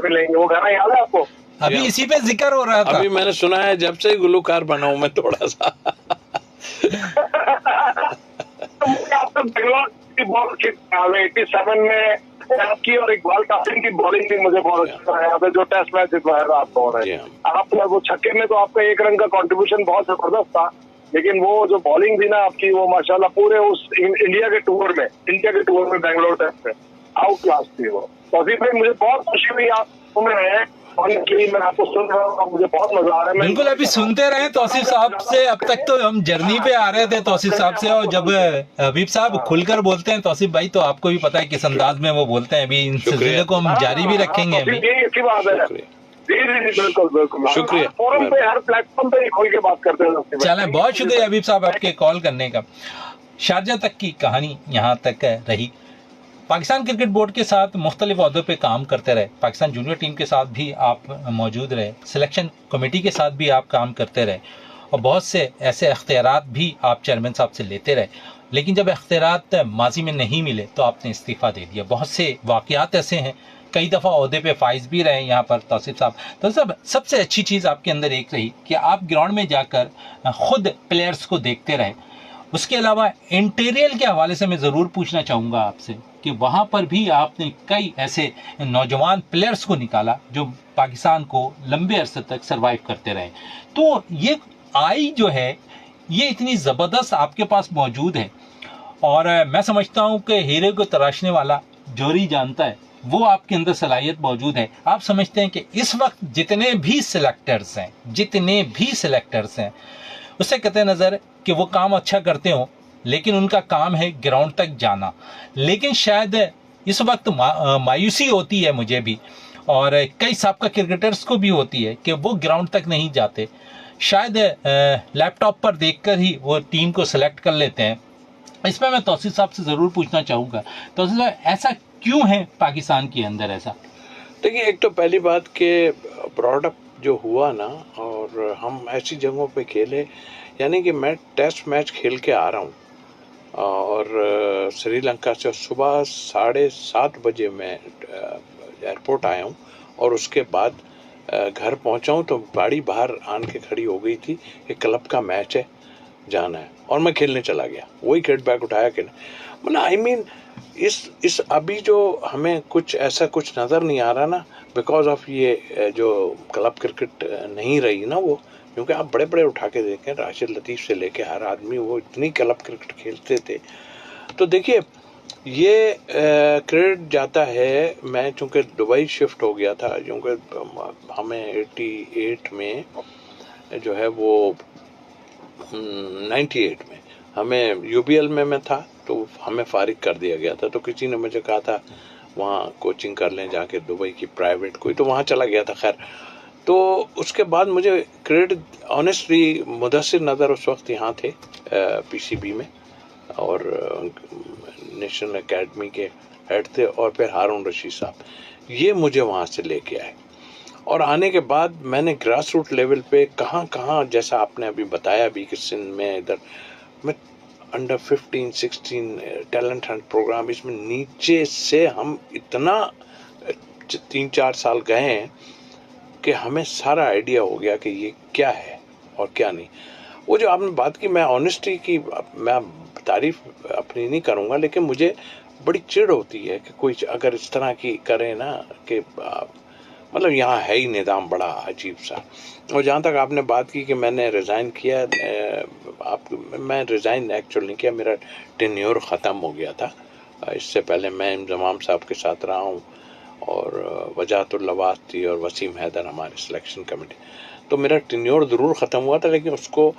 मिलेंगे, वो गाना याद है आपको? अभी इसी पे जिक्र हो रहा था। अभी मैंने सुना है, जब से गुलकार बना हूं मैं थोड़ा सा। बेंगलोर की बहुत अच्छी 87 में आपकी और इकबाल कासिम की बॉलिंग भी मुझे बहुत अच्छा है, जो टेस्ट मैच जितवाया था आपको हो रहे हैं आप। वो छक्के में तो आपका एक रन का कंट्रीब्यूशन बहुत जबरदस्त था, लेकिन वो जो बॉलिंग थी ना आपकी, वो माशाल्लाह पूरे उस इंडिया के टूर में बेंगलोर टेस्ट में आउट क्लास थी वो। तौसीफ भाई, मुझे बहुत खुशी हुई आप में, मैं आपको सुन रहा हूँ, मुझे बहुत मजा आ रहा है। बिल्कुल, अभी सुनते रहे तौसीफ साहब से। अब तक तो हम जर्नी पे आ रहे थे तौसीफ साहब से, और जब हबीब साहब खुलकर बोलते हैं तौसीफ भाई, तो आपको भी पता है किस अंदाज में वो बोलते हैं। अभी इन सिलसिले को हम जारी भी रखेंगे। अभी अच्छी बात है। जी, बिल्कुल शुक्रिया। फोरम पे, हर प्लेटफॉर्म पे खोल के बात करते हैं। चले, बहुत शुक्रिया हबीब साहब आपके कॉल करने का। शारजा तक की कहानी यहाँ तक रही। पाकिस्तान क्रिकेट बोर्ड के साथ मुख्तलिफ अहदों पे काम करते रहे, पाकिस्तान जूनियर टीम के साथ भी आप मौजूद रहे, सिलेक्शन कमेटी के साथ भी आप काम करते रहे, और बहुत से ऐसे अख्तियारात भी आप चेयरमैन साहब से लेते रहे। लेकिन जब अख्तियारात माजी में नहीं मिले तो आपने इस्तीफ़ा दे दिया। बहुत से वाक़यात ऐसे हैं, कई दफ़ा अहदे पे फाइज भी रहे यहाँ पर तौसीफ साहब। तो सबसे अच्छी चीज़ आपके अंदर एक रही कि आप ग्राउंड में जाकर खुद प्लेयर्स को देखते रहे। उसके अलावा इंटीरियर के हवाले से मैं ज़रूर पूछना चाहूँगा आपसे कि वहाँ पर भी आपने कई ऐसे नौजवान प्लेयर्स को निकाला जो पाकिस्तान को लंबे अरसे तक सरवाइव करते रहे। तो ये आई जो है, ये इतनी ज़बरदस्त आपके पास मौजूद है, और मैं समझता हूँ कि हीरे को तराशने वाला जोरी जानता है, वो आपके अंदर सलाहियत मौजूद है। आप समझते हैं कि इस वक्त जितने भी सिलेक्टर्स हैं उससे कतई नज़र कि वो काम अच्छा करते हों, लेकिन उनका काम है ग्राउंड तक जाना। लेकिन शायद इस वक्त मायूसी होती है मुझे भी, और कई साबका क्रिकेटर्स को भी होती है कि वो ग्राउंड तक नहीं जाते। शायद लैपटॉप पर देखकर ही वो टीम को सिलेक्ट कर लेते हैं। इसमें मैं तौसीफ साहब से ज़रूर पूछना चाहूँगा, तौसीफ साहब, ऐसा क्यों है पाकिस्तान के अंदर ऐसा? देखिए, एक तो पहली बात कि ब्रॉडअप जो हुआ ना, और हम ऐसी जगहों पे खेले, यानी कि मैं टेस्ट मैच खेल के आ रहा हूँ और श्रीलंका से सुबह 7:30 बजे मैं एयरपोर्ट आया हूँ, और उसके बाद घर पहुँचा हूँ तो गाड़ी बाहर आन के खड़ी हो गई थी कि क्लब का मैच है, जाना है, और मैं खेलने चला गया। वही किट बैग उठाया कि मतलब आई मीन इस अभी जो हमें कुछ ऐसा कुछ नज़र नहीं आ रहा ना, बिकॉज ऑफ ये जो क्लब क्रिकेट नहीं रही ना वो, क्योंकि आप बड़े बड़े उठा के देखें, राशिद लतीफ़ से लेके हर आदमी वो इतनी क्लब क्रिकेट खेलते थे। तो देखिए, ये क्रेडिट जाता है, मैं चूँकि दुबई शिफ्ट हो गया था, क्योंकि हमें 88 में जो है वो 98 में हमें यूबीएल में मैं था, तो हमें फारिग कर दिया गया था। तो किसी ने मुझे कहा था वहाँ कोचिंग कर लें जाके दुबई की प्राइवेट कोई, तो वहाँ चला गया था। खैर, तो उसके बाद मुझे क्रेडिट ऑनेस्टली मुदस्सिर नज़र उस वक्त यहाँ थे पीसीबी में, और नेशनल एकेडमी के हेड थे, और फिर हारून रशीद साहब, ये मुझे वहाँ से लेके आए। और आने के बाद मैंने ग्रास रूट लेवल पे कहाँ, जैसा आपने अभी बताया भी कि सिंध में, इधर मैं अंडर 15-16 टैलेंट हंट प्रोग्राम, इसमें नीचे से हम इतना 3-4 साल गए हैं कि हमें सारा आइडिया हो गया कि ये क्या है और क्या नहीं। वो जो आपने बात की, मैं ऑनेस्टी की मैं तारीफ अपनी नहीं करूँगा, लेकिन मुझे बड़ी चिढ़ होती है कि कोई अगर इस तरह की करे ना कि मतलब यहाँ है ही निज़ाम बड़ा अजीब सा। और जहाँ तक आपने बात की कि मैंने रिज़ाइन किया, मैं रिज़ाइन एक्चुअल नहीं किया, मेरा टेन्योर ख़त्म हो गया था। इससे पहले मैं इंजमाम साहब के साथ रहा हूँ और वजाहतुल लवात थी और वसीम हैदर हमारे सिलेक्शन कमेटी, तो मेरा टेन्योर ज़रूर ख़त्म हुआ था, लेकिन उसको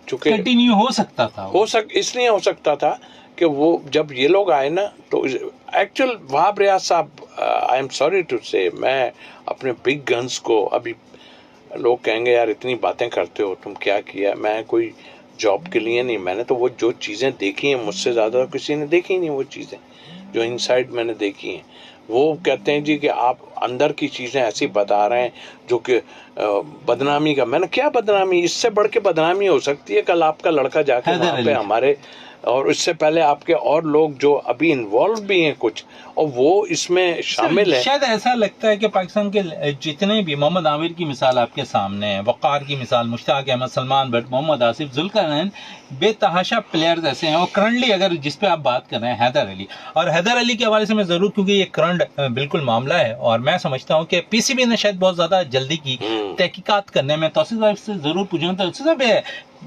चूँकि कंटिन्यू हो सकता था, इसलिए हो सकता था कि वो जब ये लोग आए ना, तो एक्चुअल वहाब रियाज साहब, आई एम सॉरी टू से, मैं अपने बिग गन्स को, अभी लोग कहेंगे यार इतनी बातें करते हो तुम, क्या किया। मैं कोई जॉब के लिए नहीं, मैंने तो वो जो चीज़ें देखी हैं, मुझसे ज़्यादा किसी ने देखी नहीं वो चीज़ें जो इनसाइड मैंने देखी हैं। वो कहते हैं जी कि आप अंदर की चीज़ें ऐसी बता रहे हैं जो कि बदनामी का। मैंने क्या बदनामी, इससे बढ़ के बदनामी हो सकती है? कल आपका लड़का जाके वहाँ पे हमारे, और इससे पहले आपके और लोग जो अभी इन्वॉल्व भी हैं कुछ, और वो इसमें शामिल है। शायद ऐसा लगता है कि पाकिस्तान के जितने भी, मोहम्मद आमिर की मिसाल आपके सामने है, वक़ार की मिसाल, मुश्ताक अहमद, सलमान भट्ट, मोहम्मद आसिफ, जुल्करनैन, बेतहाशा प्लेयर्स ऐसे हैं। और करंटली अगर जिस पे आप बात कर रहे हैं हैदर अली, और हैदर अली के हवाले से मैं ज़रूर, क्योंकि ये करंट बिल्कुल मामला है और मैं समझता हूँ कि पीसीबी ने शायद बहुत ज़्यादा जल्दी की तहकीकात करने में। तौसीफ साहब से ज़रूर पूछूंगा, तौसीफ साहब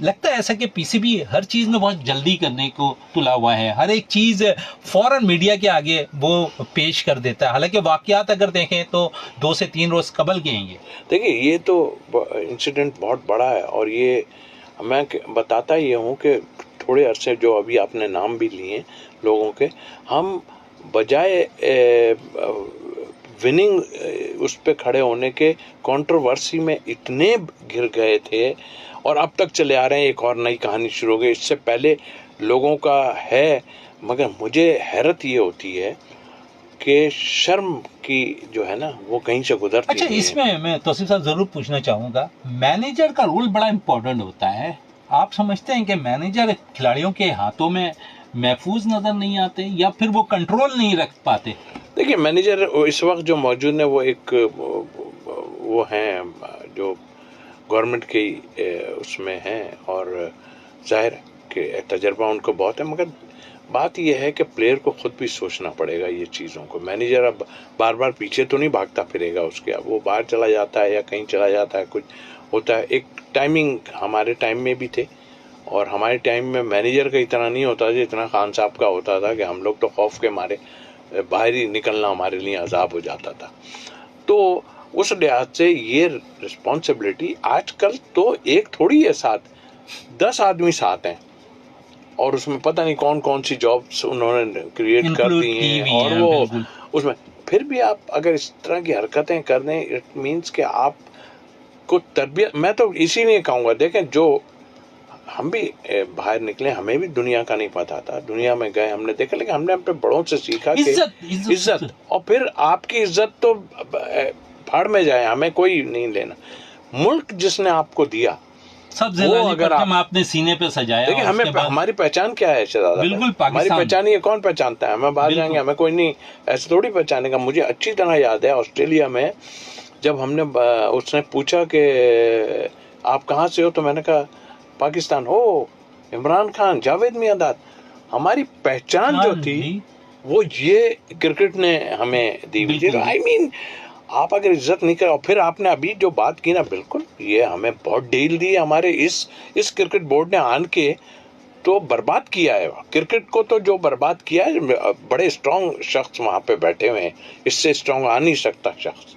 लगता है ऐसा कि पीसीबी हर चीज़ में बहुत जल्दी करने को तुला हुआ है, हर एक चीज़ फौरन मीडिया के आगे वो पेश कर देता है, हालांकि वाक़यात अगर देखें तो 2 से 3 रोज़ कबल के हैं। देखिए ये तो इंसिडेंट बहुत बड़ा है, और ये मैं बताता ये हूँ कि थोड़े अरसे जो अभी आपने नाम भी लिए लोगों के, हम बजाय विनिंग उस पे खड़े होने के कंट्रोवर्सी में इतने घिर गए थे, और अब तक चले आ रहे हैं। एक और नई कहानी शुरू हो गई, इससे पहले लोगों का है, मगर मुझे हैरत ये होती है कि शर्म की जो है ना वो कहीं से गुजरती है। अच्छा, इसमें मैं तौसीफ साहब जरूर पूछना चाहूंगा, मैनेजर का रोल बड़ा इंपॉर्टेंट होता है। आप समझते हैं कि मैनेजर खिलाड़ियों के हाथों में महफूज नजर नहीं आते, या फिर वो कंट्रोल नहीं रख पाते? देखिए मैनेजर इस वक्त जो मौजूद है वो एक वो हैं जो गवर्नमेंट के उसमें हैं, और जाहिर कि तजर्बा उनको बहुत है, मगर बात यह है कि प्लेयर को खुद भी सोचना पड़ेगा ये चीज़ों को। मैनेजर अब बार बार पीछे तो नहीं भागता फिरेगा उसके, अब वो बाहर चला जाता है या कहीं चला जाता है, कुछ होता है। एक टाइमिंग हमारे टाइम में भी थे, और हमारे टाइम में मैनेजर का इतना नहीं होता जितना खान साहब का होता था, कि हम लोग तो खौफ के मारे बाहर ही निकलना हमारे लिए अजाब हो जाता था। तो उस लिहाज से ये रिस्पॉन्सिबिलिटी आजकल तो एक थोड़ी है, साथ 10 आदमी साथ हैं, और उसमें पता नहीं कौन कौन सी जॉब्स उन्होंने क्रिएट कर दी हैं, और वो उसमें फिर भी आप अगर इस तरह की हरकतें कर दें, इट मीन्स कि आप को तरबियत, मैं तो इसीलिए कहूँगा, देखें जो हम भी बाहर निकले, हमें भी दुनिया का नहीं पता था, दुनिया में गए हमने देखा, लेकिन हमने अपने बड़ों से सीखा कि इज्जत, और फिर आपकी इज्जत तो फाड़ में जाए, हमें कोई नहीं लेना। मुल्क जिसने आपको दिया, वो अगर आपने सीने पे सजाया, देखिए हमें हमारी पहचान क्या है शहजादा, बिल्कुल हमारी पहचान ये कौन पहचानता है? हमें बाहर जाएंगे हमें कोई नहीं ऐसे थोड़ी पहचानेगा। मुझे अच्छी तरह याद है ऑस्ट्रेलिया में जब हमने उसने पूछा कि आप कहाँ से हो, तो मैंने कहा पाकिस्तान। हो इमरान खान, जावेद मियांदाद, हमारी पहचान जो थी वो ये क्रिकेट ने हमें दी हुई। आई मीन आप अगर इज्जत नहीं करो, फिर आपने अभी जो बात की ना, बिल्कुल ये हमें बहुत डील दी हमारे इस क्रिकेट बोर्ड ने आन के तो बर्बाद किया है क्रिकेट को, तो जो बर्बाद किया है, बड़े स्ट्रॉन्ग शख्स वहाँ पे बैठे हुए हैं, इससे स्ट्रॉन्ग आ नहीं सकता शख्स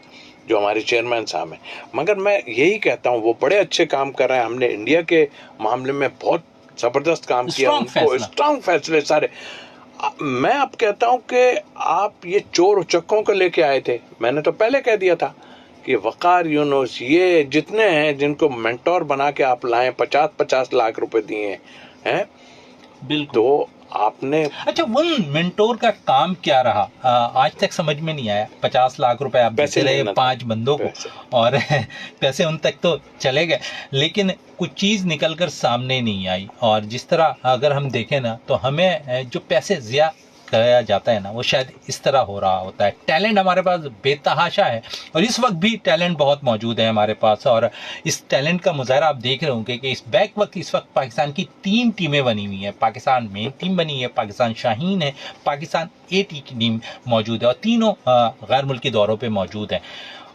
जो हमारे चेयरमैन साहब हैं। मगर मैं यही कहता हूँ वो बड़े अच्छे काम कर रहे हैं, हमने इंडिया के मामले में बहुत ज़बरदस्त काम किया, उनको स्ट्रॉन्ग फैसले सारे। मैं अब कहता हूं कि आप ये चोर उचक्कों को लेके आए थे, मैंने तो पहले कह दिया था कि वक़ार यूनुस, ये जितने हैं जिनको मेंटोर बना के आप लाए, 50-50 लाख रुपए दिए हैं, बिल्कुल, तो आपने अच्छा, उन मेंटोर का काम क्या रहा? आज तक समझ में नहीं आया। 50 लाख रुपए आप पैसे देते रहे लेना था। 5 बंदों को, पैसे। और पैसे उन तक तो चले गए, लेकिन कुछ चीज़ निकल कर सामने नहीं आई। और जिस तरह अगर हम देखें ना, तो हमें जो पैसे ज़िया कराया जाता है ना, वो शायद इस तरह हो रहा होता है। टैलेंट हमारे पास बेतहाशा है, और इस वक्त भी टैलेंट बहुत मौजूद है हमारे पास। और इस टैलेंट का मुजाहरा आप देख रहे होंगे कि इस वक्त पाकिस्तान की 3 टीमें बनी हुई हैं। पाकिस्तान मेन टीम बनी है, पाकिस्तान शाहीन है, पाकिस्तान A की टीम मौजूद है, और तीनों गैर मुल्की दौरों पर मौजूद हैं।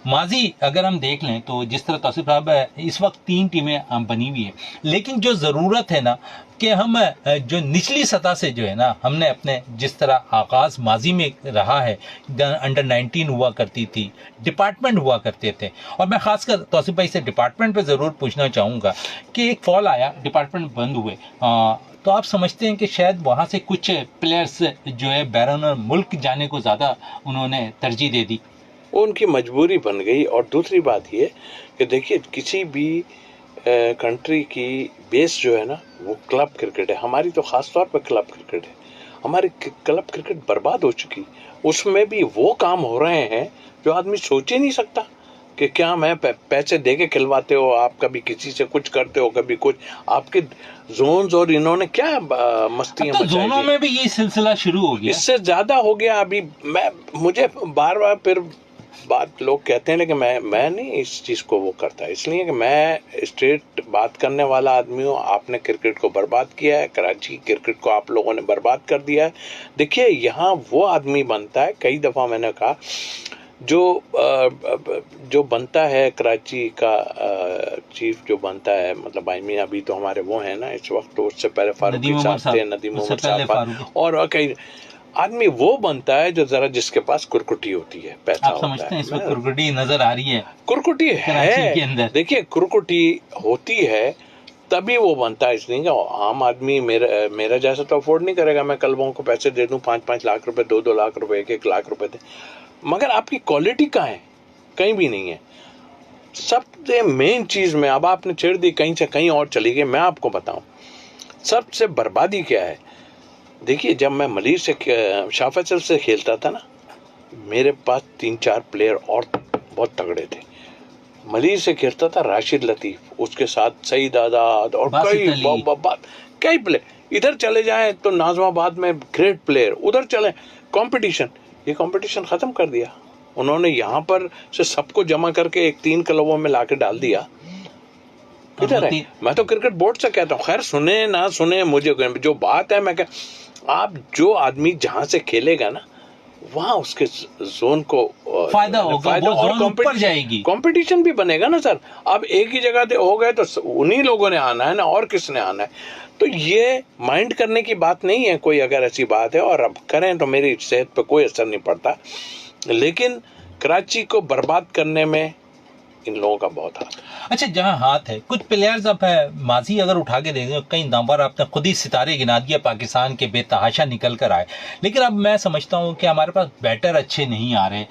माजी अगर हम देख लें तो जिस तरह तौसीफ साहब इस वक्त 3 टीमें बनी हुई है, लेकिन जो ज़रूरत है ना कि हम जो निचली सतह से जो है ना, हमने अपने जिस तरह आगाज़ माजी में रहा है, अंडर 19 हुआ करती थी, डिपार्टमेंट हुआ करते थे। और मैं खासकर तौसीफ भाई से डिपार्टमेंट पे ज़रूर पूछना चाहूँगा कि एक फॉल आया, डिपार्टमेंट बंद हुए, तो आप समझते हैं कि शायद वहाँ से कुछ प्लेयर्स जो है बैरून मुल्क जाने को ज़्यादा उन्होंने तरजीह दे दी? वो उनकी मजबूरी बन गई। और दूसरी बात ये कि देखिए, किसी भी कंट्री की बेस जो है ना, वो क्लब क्रिकेट है। हमारी तो ख़ास तौर पर क्लब क्रिकेट है। हमारी क्लब क्रिकेट बर्बाद हो चुकी। उसमें भी वो काम हो रहे हैं जो आदमी सोच ही नहीं सकता कि क्या मैं पैसे दे के खिलवाते हो, आप कभी किसी से कुछ करते हो, कभी कुछ, आपके जोन्स और इन्होंने क्या मस्तियां तो मचाई जोनों थी। में भी ये सिलसिला शुरू हो गया। इससे ज़्यादा हो गया। अभी मुझे बार बार फिर बात लोग कहते हैं, लेकिन मैं नहीं इस चीज़ को वो करता, इसलिए कि मैं स्ट्रेट बात करने वाला आदमी हूँ। आपने क्रिकेट को बर्बाद किया है, कराची क्रिकेट को आप लोगों ने बर्बाद कर दिया है। देखिए, यहाँ वो आदमी बनता है, कई दफ़ा मैंने कहा, जो बनता है कराची का चीफ जो बनता है, मतलब आई मीन अभी तो हमारे वो हैं ना इस वक्त, तो उससे पहले फारूकी साहब थे, नदीम उमर साहब, और कई आदमी वो बनता है जो जरा जिसके पास कुरकुटी होती है, पैसा आप समझते हैं इसमें कुरकुटी नजर आ रही है? कुरकुटी कराची के अंदर देखिए, कुरकुटी होती है तभी वो बनता है। इसलिए कि आम आदमी मेरा जैसा तो अफोर्ड नहीं करेगा। मैं कलबों को पैसे दे दूं 5-5 लाख रुपए, 2-2 लाख रुपए, 1-1 लाख रुपए दे, मगर आपकी क्वालिटी कहाँ है? कहीं भी नहीं है। सबसे मेन चीज में अब आपने छेड़ दी, कहीं से कहीं और चली गई। मैं आपको बताऊं सबसे बर्बादी क्या है। देखिए, जब मैं मलिर से शाह फैसल से खेलता था ना, मेरे पास 3-4 प्लेयर और बहुत तगड़े थे। मलिर से खेलता था राशिद लतीफ, उसके साथ सईद आजाद और कई प्लेयर। इधर चले जाएं तो नाज़माबाद में ग्रेट प्लेयर, उधर चले कंपटीशन, ये कंपटीशन खत्म कर दिया उन्होंने। यहाँ पर से सबको जमा करके एक 3 क्लबों में लाके डाल दिया। इधर है। मैं तो क्रिकेट बोर्ड से कहता हूँ, खैर सुने ना सुने, मुझे जो बात है, मैं आप जो आदमी जहां से खेलेगा ना, वहां उसके जोन को फायदा होगा, वो जोन ऊपर जाएगी, कंपटीशन भी बनेगा ना सर। अब एक ही जगह पे हो गए तो उन्हीं लोगों ने आना है ना, और किसने आना है? तो ये माइंड करने की बात नहीं है कोई, अगर ऐसी बात है और अब करें तो मेरी सेहत पे कोई असर नहीं पड़ता। लेकिन कराची को बर्बाद करने में इन लोगों का बहुत हाथ। अच्छा, जहां हाथ है, कुछ प्लेयर्स अब है माजी अगर उठा के देखें, कई नंबर आपने खुद ही सितारे गिना दिए पाकिस्तान के बेतहाशा निकल कर आए, लेकिन अब मैं समझता हूं कि हमारे पास बैटर अच्छे नहीं आ रहे,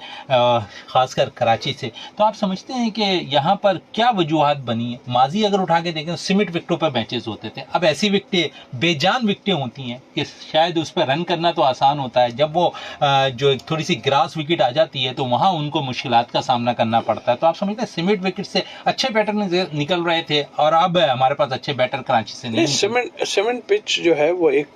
खासकर कराची से। तो आप समझते हैं कि यहाँ पर क्या वजूहत बनी है? माजी अगर उठा के देखें, सीमित विकटों पर मैचेस होते थे, अब ऐसी विकटें, बेजान विकटें होती हैं कि शायद उस पर रन करना तो आसान होता है, जब वो जो थोड़ी सी ग्रास विकेट आ जाती है तो वहाँ उनको मुश्किलात का सामना करना पड़ता है। तो आप समझते हैं सीमित विकेट से अच्छे बैटर निकल रहे थे, और अब हमारे पास अच्छे बैटर कराची से नहीं। सीमेंट पिच जो है वो एक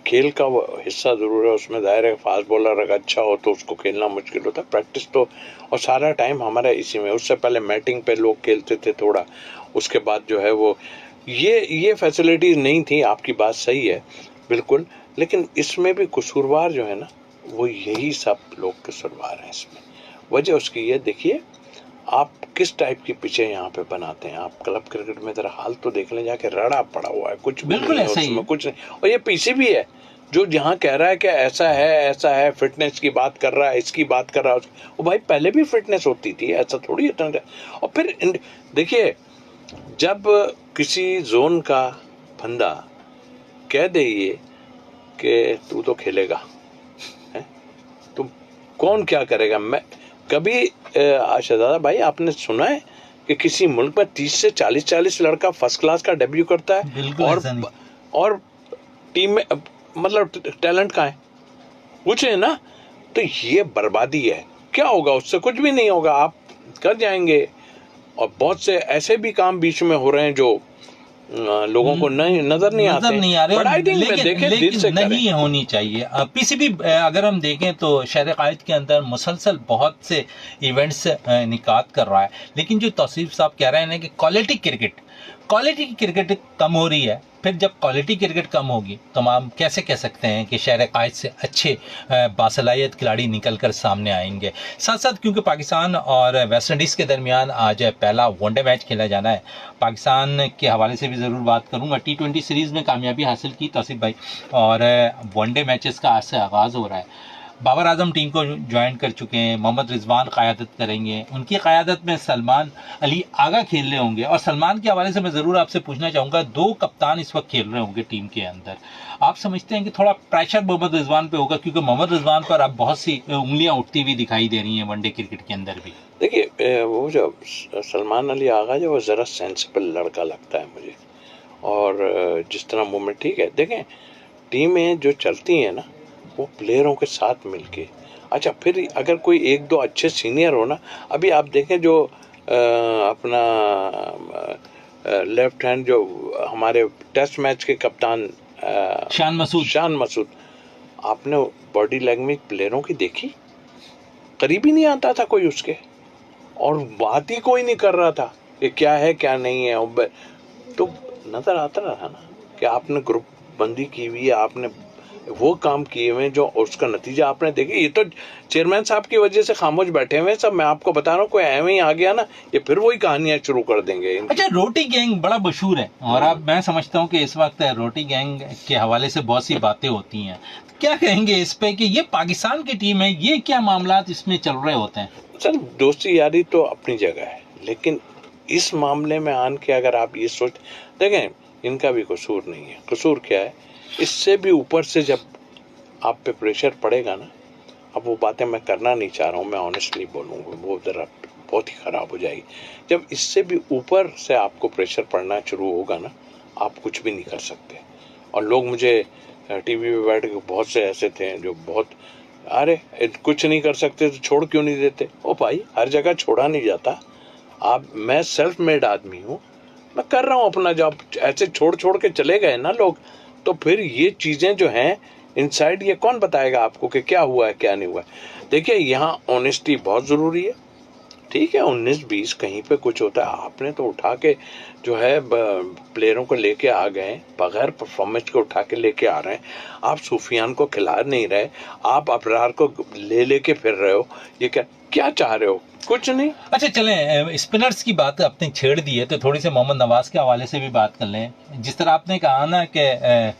खेल का वो हिस्सा जरूर है, उसमें दायरे फास्ट बॉलर अगर अच्छा हो तो उसको खेलना मुश्किल होता है। प्रैक्टिस तो और सारा टाइम हमारा इसी में। उससे पहले मैटिंग पे लोग खेलते थे थोड़ा, उसके बाद जो है वो ये फैसिलिटीज नहीं थी। आपकी बात सही है बिल्कुल, लेकिन इसमें भी कसूरवार जो है ना, वो यही सब लोग कसूरवार हैं इसमें। वजह उसकी ये देखिए, आप किस टाइप की पिचें यहाँ पे बनाते हैं। आप क्लब क्रिकेट में जरा हाल तो देख लें जाके, रड़ा पड़ा हुआ है, कुछ बिल्कुल ऐसा ही उसमें कुछ नहीं। और ये पीछे भी है जो जहाँ कह रहा है कि ऐसा है, फिटनेस की बात कर रहा है, इसकी बात कर रहा है, वो भाई पहले भी फिटनेस होती थी, ऐसा थोड़ी इतना। और फिर देखिए, जब किसी जोन का बंदा कह दे ये कि तू तो खेलेगा, तुम कौन क्या करेगा? मैं कभी शहजादा भाई, आपने सुना है कि किसी मुल्क में 30 से 40 लड़का फर्स्ट क्लास का डेब्यू करता है, और टीम में मतलब टैलेंट कहाँ है? कुछ है ना। तो ये बर्बादी है। क्या होगा उससे? कुछ भी नहीं होगा, आप कर जाएंगे। और बहुत से ऐसे भी काम बीच में हो रहे हैं जो लोगों को नहीं नजर नहीं नजर आते, नहीं आ रहे। बट आई थिंक दिल से नहीं होनी चाहिए। पीसीबी अगर हम देखें तो शहर कायद के अंदर मुसलसल बहुत से इवेंट्स निकात कर रहा है, लेकिन जो तौसीफ साहब कह रहे हैं ना कि क्वालिटी क्रिकेट कम हो रही है। फिर जब क्वालिटी क्रिकेट कम होगी तो हम कैसे कह सकते हैं कि शहर कायद से अच्छे बासलाहियत खिलाड़ी निकल कर सामने आएंगे। साथ साथ क्योंकि पाकिस्तान और वेस्ट इंडीज़ के दरमियान आज पहला वनडे मैच खेला जाना है, पाकिस्तान के हवाले से भी ज़रूर बात करूंगा। T20 सीरीज़ में कामयाबी हासिल की तौसीफ भाई, और वनडे मैचेस का आज से आगाज़ हो रहा है। बाबर आजम टीम को ज्वाइन कर चुके हैं, मोहम्मद रिजवान क़यादत करेंगे, उनकी क़यादत में सलमान अली आगा खेल रहे होंगे। और सलमान के हवाले से मैं ज़रूर आपसे पूछना चाहूँगा, 2 कप्तान इस वक्त खेल रहे होंगे टीम के अंदर। आप समझते हैं कि थोड़ा प्रेशर मोहम्मद रिजवान पे होगा, क्योंकि मोहम्मद रिजवान पर अब बहुत सी उंगलियां उठती हुई दिखाई दे रही हैं वनडे क्रिकेट के अंदर भी? देखिए, वो जो सलमान अली आगा जो वो ज़रा सेंसिबल लड़का लगता है मुझे, और जिस तरह मूवमेंट ठीक है। देखें, टीमें जो चलती हैं ना वो प्लेयरों के साथ मिलके। अच्छा, फिर अगर कोई 1-2 अच्छे सीनियर हो ना, अभी आप देखें जो अपना लेफ्ट हैंड जो हमारे टेस्ट मैच के कप्तान शान मसूद, आपने बॉडी लैंग्वेज प्लेयरों की देखी? करीब ही नहीं आता था कोई उसके, और बात ही कोई नहीं कर रहा था कि क्या है क्या नहीं है। तो नजर आता रहा ना कि आपने ग्रुप बंदी की हुई है, आपने वो काम किए हुए जो उसका नतीजा आपने देखे। ये तो चेयरमैन साहब की वजह से खामोश बैठे हुए सब। मैं आपको बता रहा हूँ, कोई एवं ही आ गया ना, ये फिर वही कहानियां शुरू कर देंगे। अच्छा, रोटी गैंग बड़ा मशहूर है, और अब मैं समझता हूँ कि इस वक्त रोटी गैंग के हवाले से बहुत सी बातें होती हैं। क्या कहेंगे इस पे कि ये पाकिस्तान की टीम है, ये क्या मामलात इसमें चल रहे होते हैं? सर, दोस्ती यारी तो अपनी जगह है, लेकिन इस मामले में आन के अगर आप ये सोच देखें, इनका भी कसूर नहीं है। कसूर क्या है? इससे भी ऊपर से जब आप पे प्रेशर पड़ेगा ना, अब वो बातें मैं करना नहीं चाह रहा हूँ, मैं ऑनेस्टली बोलूँगा, वो ज़रा बहुत ही ख़राब हो जाएगी। जब इससे भी ऊपर से आपको प्रेशर पड़ना शुरू होगा ना, आप कुछ भी नहीं कर सकते। और लोग मुझे टीवी पे बैठ के बहुत से ऐसे थे जो बहुत, अरे कुछ नहीं कर सकते तो छोड़ क्यों नहीं देते? ओ भाई, हर जगह छोड़ा नहीं जाता। मैं सेल्फ मेड आदमी हूँ, मैं कर रहा हूँ अपना जॉब। ऐसे छोड़ के चले गए ना लोग, तो फिर ये चीज़ें जो हैं इनसाइड, ये कौन बताएगा आपको कि क्या हुआ है क्या नहीं हुआ है? देखिए, यहाँ ऑनेस्टी बहुत ज़रूरी है। ठीक है, 19-20 कहीं पे कुछ होता है, आपने तो उठा के जो है प्लेयरों को लेके आ गए, बगैर परफॉर्मेंस को उठा के लेके आ रहे हैं। आप सूफियान को खिला नहीं रहे, आप अबरार को लेके फिर रहे हो। ये क्या चाह रहे हो? कुछ नहीं। अच्छा, चलें, स्पिनर्स की बात आपने छेड़ दी है तो थोड़ी सी मोहम्मद नवाज के हवाले से भी बात कर लें। जिस तरह आपने कहा ना कि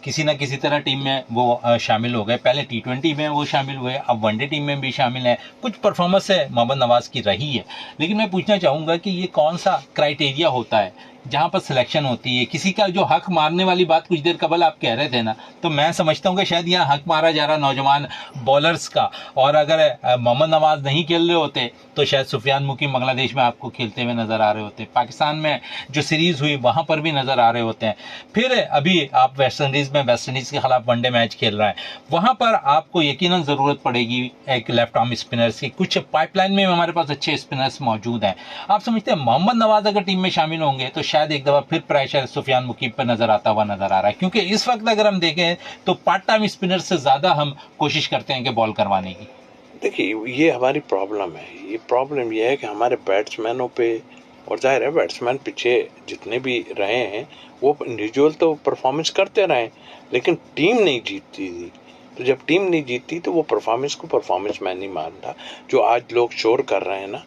किसी न किसी तरह टीम में वो शामिल हो गए, पहले T20 में वो शामिल हुए, अब वनडे टीम में भी शामिल है। कुछ परफॉर्मेंस है मोहम्मद नवाज की रही है, लेकिन मैं पूछना चाहूँगा कि ये कौन सा क्राइटेरिया होता है जहाँ पर सिलेक्शन होती है? किसी का जो हक मारने वाली बात कुछ देर कबल आप कह रहे थे ना, तो मैं समझता हूँ कि शायद यहाँ हक मारा जा रहा नौजवान बॉलर्स का। और अगर मोहम्मद नवाज नहीं खेल रहे होते तो शायद सुफियान मुकीम बांग्लादेश में आपको खेलते हुए नजर आ रहे होते, पाकिस्तान में जो सीरीज हुई वहाँ पर भी नजर आ रहे होते हैं। फिर अभी आप वेस्ट इंडीज़ के खिलाफ वनडे मैच खेल रहे हैं, वहाँ पर आपको यकीनन ज़रूरत पड़ेगी एक लेफ्ट आर्म स्पिनर्स की। कुछ पाइपलाइन में हमारे पास अच्छे स्पिनर्स मौजूद हैं। आप समझते हैं मोहम्मद नवाज अगर टीम में शामिल होंगे तो शायद एक दफ़ा फिर प्रेशर सुफियान मुकीम पर नजर आता हुआ नजर आ रहा है? क्योंकि इस वक्त अगर हम देखें तो पार्ट टाइम स्पिनर से ज़्यादा हम कोशिश करते हैं कि बॉल करवाने की। देखिए, ये हमारी प्रॉब्लम है। ये प्रॉब्लम ये है कि हमारे बैट्समैनों पे, और जाहिर है बैट्समैन पीछे जितने भी रहे हैं वो इंडिविजुअल तो परफॉर्मेंस करते रहे, लेकिन टीम नहीं जीतती थी। तो जब टीम नहीं जीतती तो वो परफॉर्मेंस को परफॉर्मेंस मैं नहीं मानता। जो आज लोग शोर कर रहे हैं ना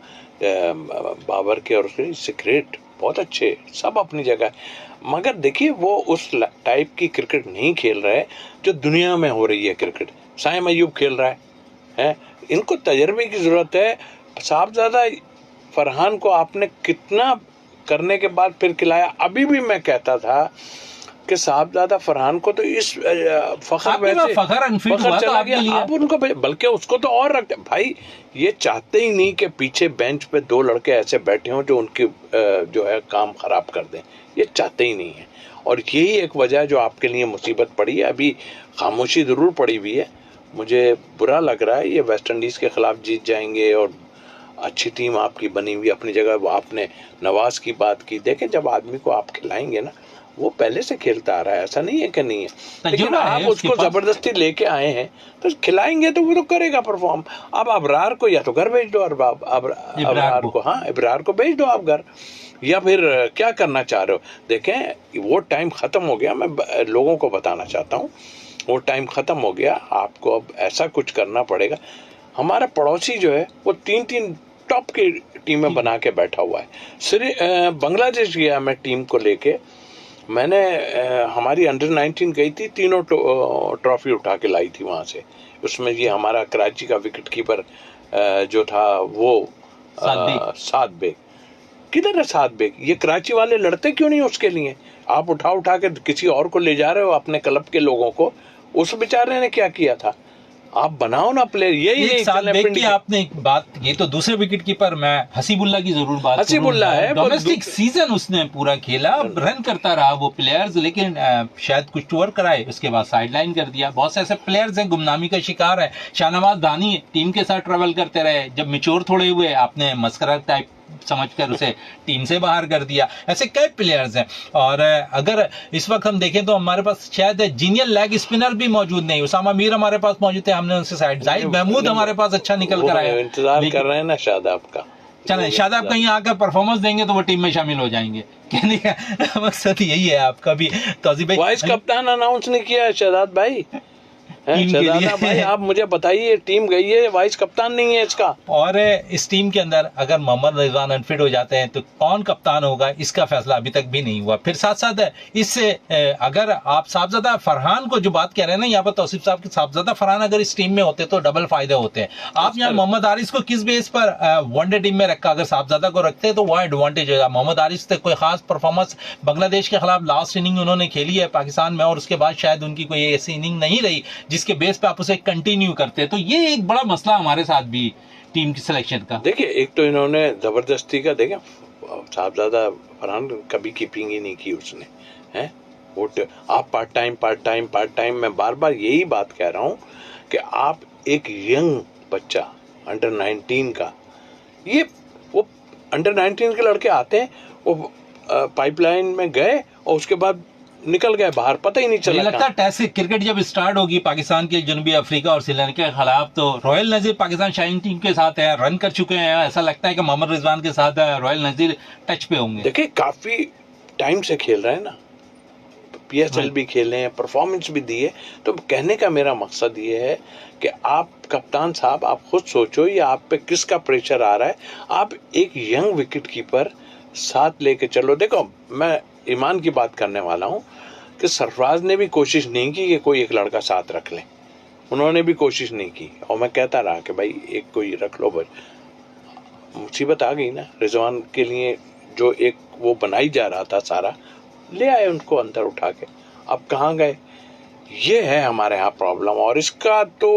बाबर के और उसके, सीक्रेट बहुत अच्छे, सब अपनी जगह, मगर देखिए वो उस टाइप की क्रिकेट नहीं खेल रहे जो दुनिया में हो रही है क्रिकेट। साइम अयूब खेल रहा है, इनको तजर्बे की ज़रूरत है। साहबजादा फरहान को आपने कितना करने के बाद फिर खिलाया। अभी भी मैं कहता था कि साहबजादा फरहान को तो इस फखर वैसे फखर अनफिट हुआ तो चला आपके गया, लिए। आप उनको बल्कि उसको तो और रखते भाई, ये चाहते ही नहीं कि पीछे बेंच पे दो लड़के ऐसे बैठे हों जो उनकी जो है काम खराब कर दें, ये चाहते ही नहीं है। और यही एक वजह है जो आपके लिए मुसीबत पड़ी है। अभी खामोशी जरूर पड़ी हुई है, मुझे बुरा लग रहा है। ये वेस्ट इंडीज के खिलाफ जीत जाएंगे और अच्छी टीम आपकी बनी हुई अपनी जगह। आपने नवाज की बात की, देखें जब आदमी को आप खिलाएंगे ना, वो पहले से खेलता आ रहा है, ऐसा नहीं है कि नहीं है, लेकिन आप उसको जबरदस्ती लेके आए हैं तो खिलाएंगे तो वो तो करेगा परफॉर्म। अब अबरार को या तो घर भेज दो, अबरार को, हाँ इब्रार को भेज दो आप घर, या फिर क्या करना चाह रहे हो। देखें वो टाइम खत्म हो गया, मैं लोगों को बताना चाहता हूँ वो टाइम खत्म हो गया। आपको अब ऐसा कुछ करना पड़ेगा। हमारा पड़ोसी जो है वो 3-3 टॉप की टीमें बना के बैठा हुआ है। बांग्लादेश गया मैं टीम को लेके, मैंने हमारी अंडर 19 गई थी, तीनों ट्रॉफी उठा के लाई थी वहां से। उसमें ये हमारा कराची का विकेट कीपर जो था वो साद बेग, किधर है साद बेग? ये कराची वाले लड़ते क्यों नहीं उसके लिए? आप उठा के किसी और को ले जा रहे हो, अपने क्लब के लोगों को। उस बेचारे ने क्या किया था? आप बनाओ ना प्लेयर। यही नहीं साल की आपने एक बात, ये तो दूसरे विकेट कीपर, मैं हसीबुल्ला की जरूर बात, हसीबुल्ला है, डोमेस्टिक सीजन उसने पूरा खेला, रन करता रहा वो प्लेयर्स, लेकिन शायद कुछ टूर कराए उसके बाद साइडलाइन कर दिया। बहुत से ऐसे प्लेयर्स हैं गुमनामी का शिकार है। शाहनवाज दानी टीम के साथ ट्रेवल करते रहे, जब मिच्योर थोड़े हुए आपने मस्करा टाइप समझकर उसे टीम से बाहर कर दिया। ऐसे कई प्लेयर्स हैं। और अगर इस वक्त हम देखें तो हमारे पास शायद जीनियल लेग स्पिनर भी मौजूद नहीं। उसामा मीर हमारे पास मौजूद है, हमने उनसे साइड, जाहिद महमूद हमारे पास अच्छा निकल कर आया, इंतजार कर रहे हैं ना शादाब का। चलें शादाब कहीं आकर परफॉर्मेंस देंगे तो वो टीम में शामिल हो जाएंगे, कहने का मकसद यही है आपका भी। तौसीफ भाई, वाइस कप्तान अनाउंस नहीं किया है शादाब भाई, शहजादा भाई आप मुझे बताइए, टीम गई है, वाइस कप्तान नहीं है इसका। और इस टीम के अंदर अगर मोहम्मद रिजवान अनफिट हो जाते हैं तो कौन कप्तान होगा, इसका फैसला अभी तक भी नहीं हुआ। फिर साथ साथ इससे अगर आप साहबजादा फरहान को जो बात कह रहे हैं ना यहाँ पर तौसीफ साहब की, साहबजादा फरहान अगर इस टीम में होते तो डबल फायदे होते हैं। आप यहाँ मोहम्मद आरिस को किस बेस पर वनडे टीम में रखा, अगर साहबजादा को रखते तो वह एडवांटेज होगा। मोहम्मद आरिस से कोई खास परफॉर्मेंस बांग्लादेश के खिलाफ लास्ट इनिंग उन्होंने खेली है पाकिस्तान में, और उसके बाद शायद उनकी कोई ऐसी इनिंग नहीं रही जिसके बेस पे आप उसे कंटिन्यू करते। तो ये एक बड़ा मसला हमारे साथ भी टीम की सिलेक्शन का। देखिए एक तो इन्होंने जबरदस्ती का, देखें साहबजादा फरहान कभी कीपिंग ही नहीं की उसने, हैं वो आप पार्ट टाइम मैं बार बार यही बात कह रहा हूँ कि आप एक यंग बच्चा अंडर 19 का, ये वो अंडर 19 के लड़के आते हैं, वो पाइपलाइन में गए और उसके बाद निकल गए बाहर, पता ही नहीं चला। लगता है टेस्ट क्रिकेट जब स्टार्ट होगी पाकिस्तान के जनूबी अफ्रीका और श्रीलंका के खिलाफ, तो रॉयल नजीर पाकिस्तान शाइन टीम के साथ है, रन कर चुके हैं, ऐसा लगता है कि मोहम्मद रिजवान के साथ रॉयल नजीर टच पे होंगे। देखिए काफी टाइम से खेल रहे हैं ना, PSL भी खेले हैं, परफॉर्मेंस भी दी है। तो कहने का मेरा मकसद ये है कि आप कप्तान साहब आप खुद सोचो ये आप पे किसका प्रेशर आ रहा है। आप एक यंग विकेट कीपर साथ लेके चलो। देखो मैं ईमान की बात करने वाला हूँ कि सरफराज ने भी कोशिश नहीं की कि कोई एक लड़का साथ रख ले, उन्होंने भी कोशिश नहीं की, और मैं कहता रहा कि भाई एक कोई रख लो। बस मुसीबत आ गई ना रिजवान के लिए, जो एक वो बनाई जा रहा था सारा, ले आए उनको अंदर उठा के, अब कहाँ गए? ये है हमारे यहाँ प्रॉब्लम, और इसका तो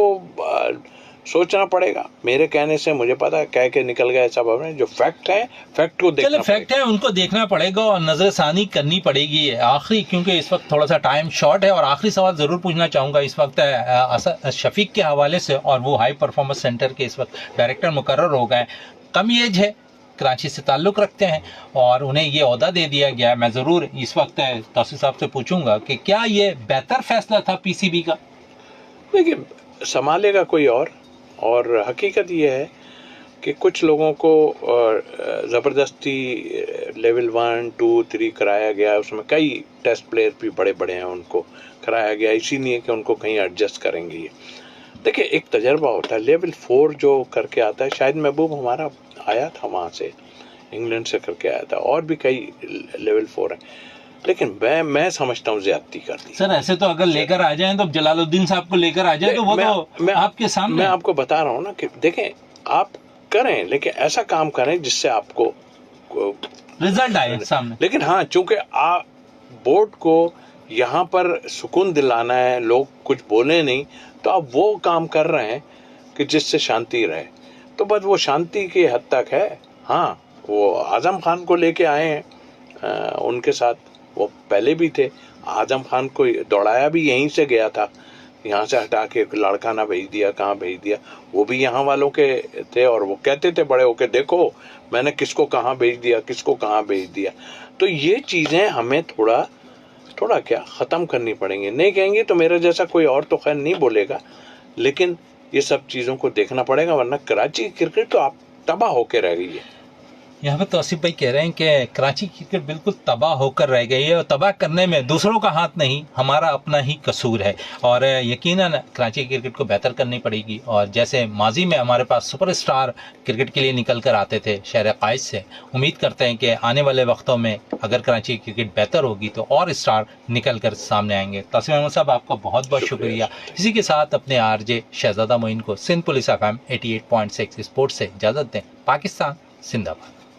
सोचना पड़ेगा। मेरे कहने से मुझे पता है, कह के निकल गए सब, अपने जो फैक्ट है फैक्ट को देखना, फैक्ट है उनको देखना पड़ेगा और नजरसानी करनी पड़ेगी। आखिरी, क्योंकि इस वक्त थोड़ा सा टाइम शॉर्ट है, और आखिरी सवाल जरूर पूछना चाहूंगा इस वक्त शफीक के हवाले से, और वो हाई परफॉर्मेंस सेंटर के इस वक्त डायरेक्टर मुकर्रर हो गए, कम एज है, कराची से ताल्लुक़ रखते हैं और उन्हें ये ओहदा दे दिया गया। मैं ज़रूर इस वक्त तौसीफ साहब से पूछूंगा कि क्या ये बेहतर फैसला था PCB का? देखिए संभालेगा कोई और हकीकत ये है कि कुछ लोगों को ज़बरदस्ती लेवल 1, 2, 3 कराया गया। उसमें कई टेस्ट प्लेयर भी बड़े बड़े हैं, उनको कराया गया इसीलिए कि उनको कहीं एडजस्ट करेंगे। ये देखिए एक तजर्बा होता है। लेवल 4 जो करके आता है, शायद महबूब हमारा आया था वहाँ से, इंग्लैंड से करके आया था, और भी कई लेवल 4 हैं, लेकिन मैं समझता हूँ ज्यादती कर दी। सर ऐसे तो अगर लेकर आ जाएं तो जलालुद्दीन साहब को लेकर आ जाए तो वो तो आपके सामने। मैं आपको बता रहा हूँ ना कि देखें आप करें, लेकिन ऐसा काम करें जिससे आपको रिजल्ट आए सामने। लेकिन हाँ, चूंकि आप बोर्ड को यहाँ पर सुकून दिलाना है, लोग कुछ बोले नहीं, तो अब वो काम कर रहे हैं कि जिससे शांति रहे। तो बस वो शांति की हद तक है। हाँ, वो आजम खान को लेके आए हैं, उनके साथ वो पहले भी थे। आजम खान को दौड़ाया भी यहीं से गया था, यहाँ से हटा के लड़का ना भेज दिया, कहाँ भेज दिया। वो भी यहाँ वालों के थे और वो कहते थे बड़े होके, देखो मैंने किसको कहाँ भेज दिया, किसको कहाँ भेज दिया। तो ये चीज़ें हमें थोड़ा क्या ख़त्म करनी पड़ेंगी। नहीं कहेंगे तो मेरे जैसा कोई और तो खैर नहीं बोलेगा, लेकिन ये सब चीज़ों को देखना पड़ेगा, वरना कराची की क्रिकेट तो आप तबाह होकर रह गई है। यहाँ पे तौसीफ भाई कह रहे हैं कि कराची क्रिकेट बिल्कुल तबाह होकर रह गई है और तबाह करने में दूसरों का हाथ नहीं, हमारा अपना ही कसूर है। और यकीनन कराची क्रिकेट को बेहतर करनी पड़ेगी। और जैसे माजी में हमारे पास सुपरस्टार क्रिकेट के लिए निकल कर आते थे शहर कायद से, उम्मीद करते हैं कि आने वाले वक्तों में अगर कराची क्रिकेट बेहतर होगी तो और स्टार निकल कर सामने आएंगे। तस्मीर अहमद साहब, आपका बहुत बहुत शुक्रिया। इसी के साथ अपने आरजे शहजादा मोइन को सिंध पुलिस FM 88.6 स्पोर्ट्स से इजाज़त दें। पाकिस्तान जिंदाबाद।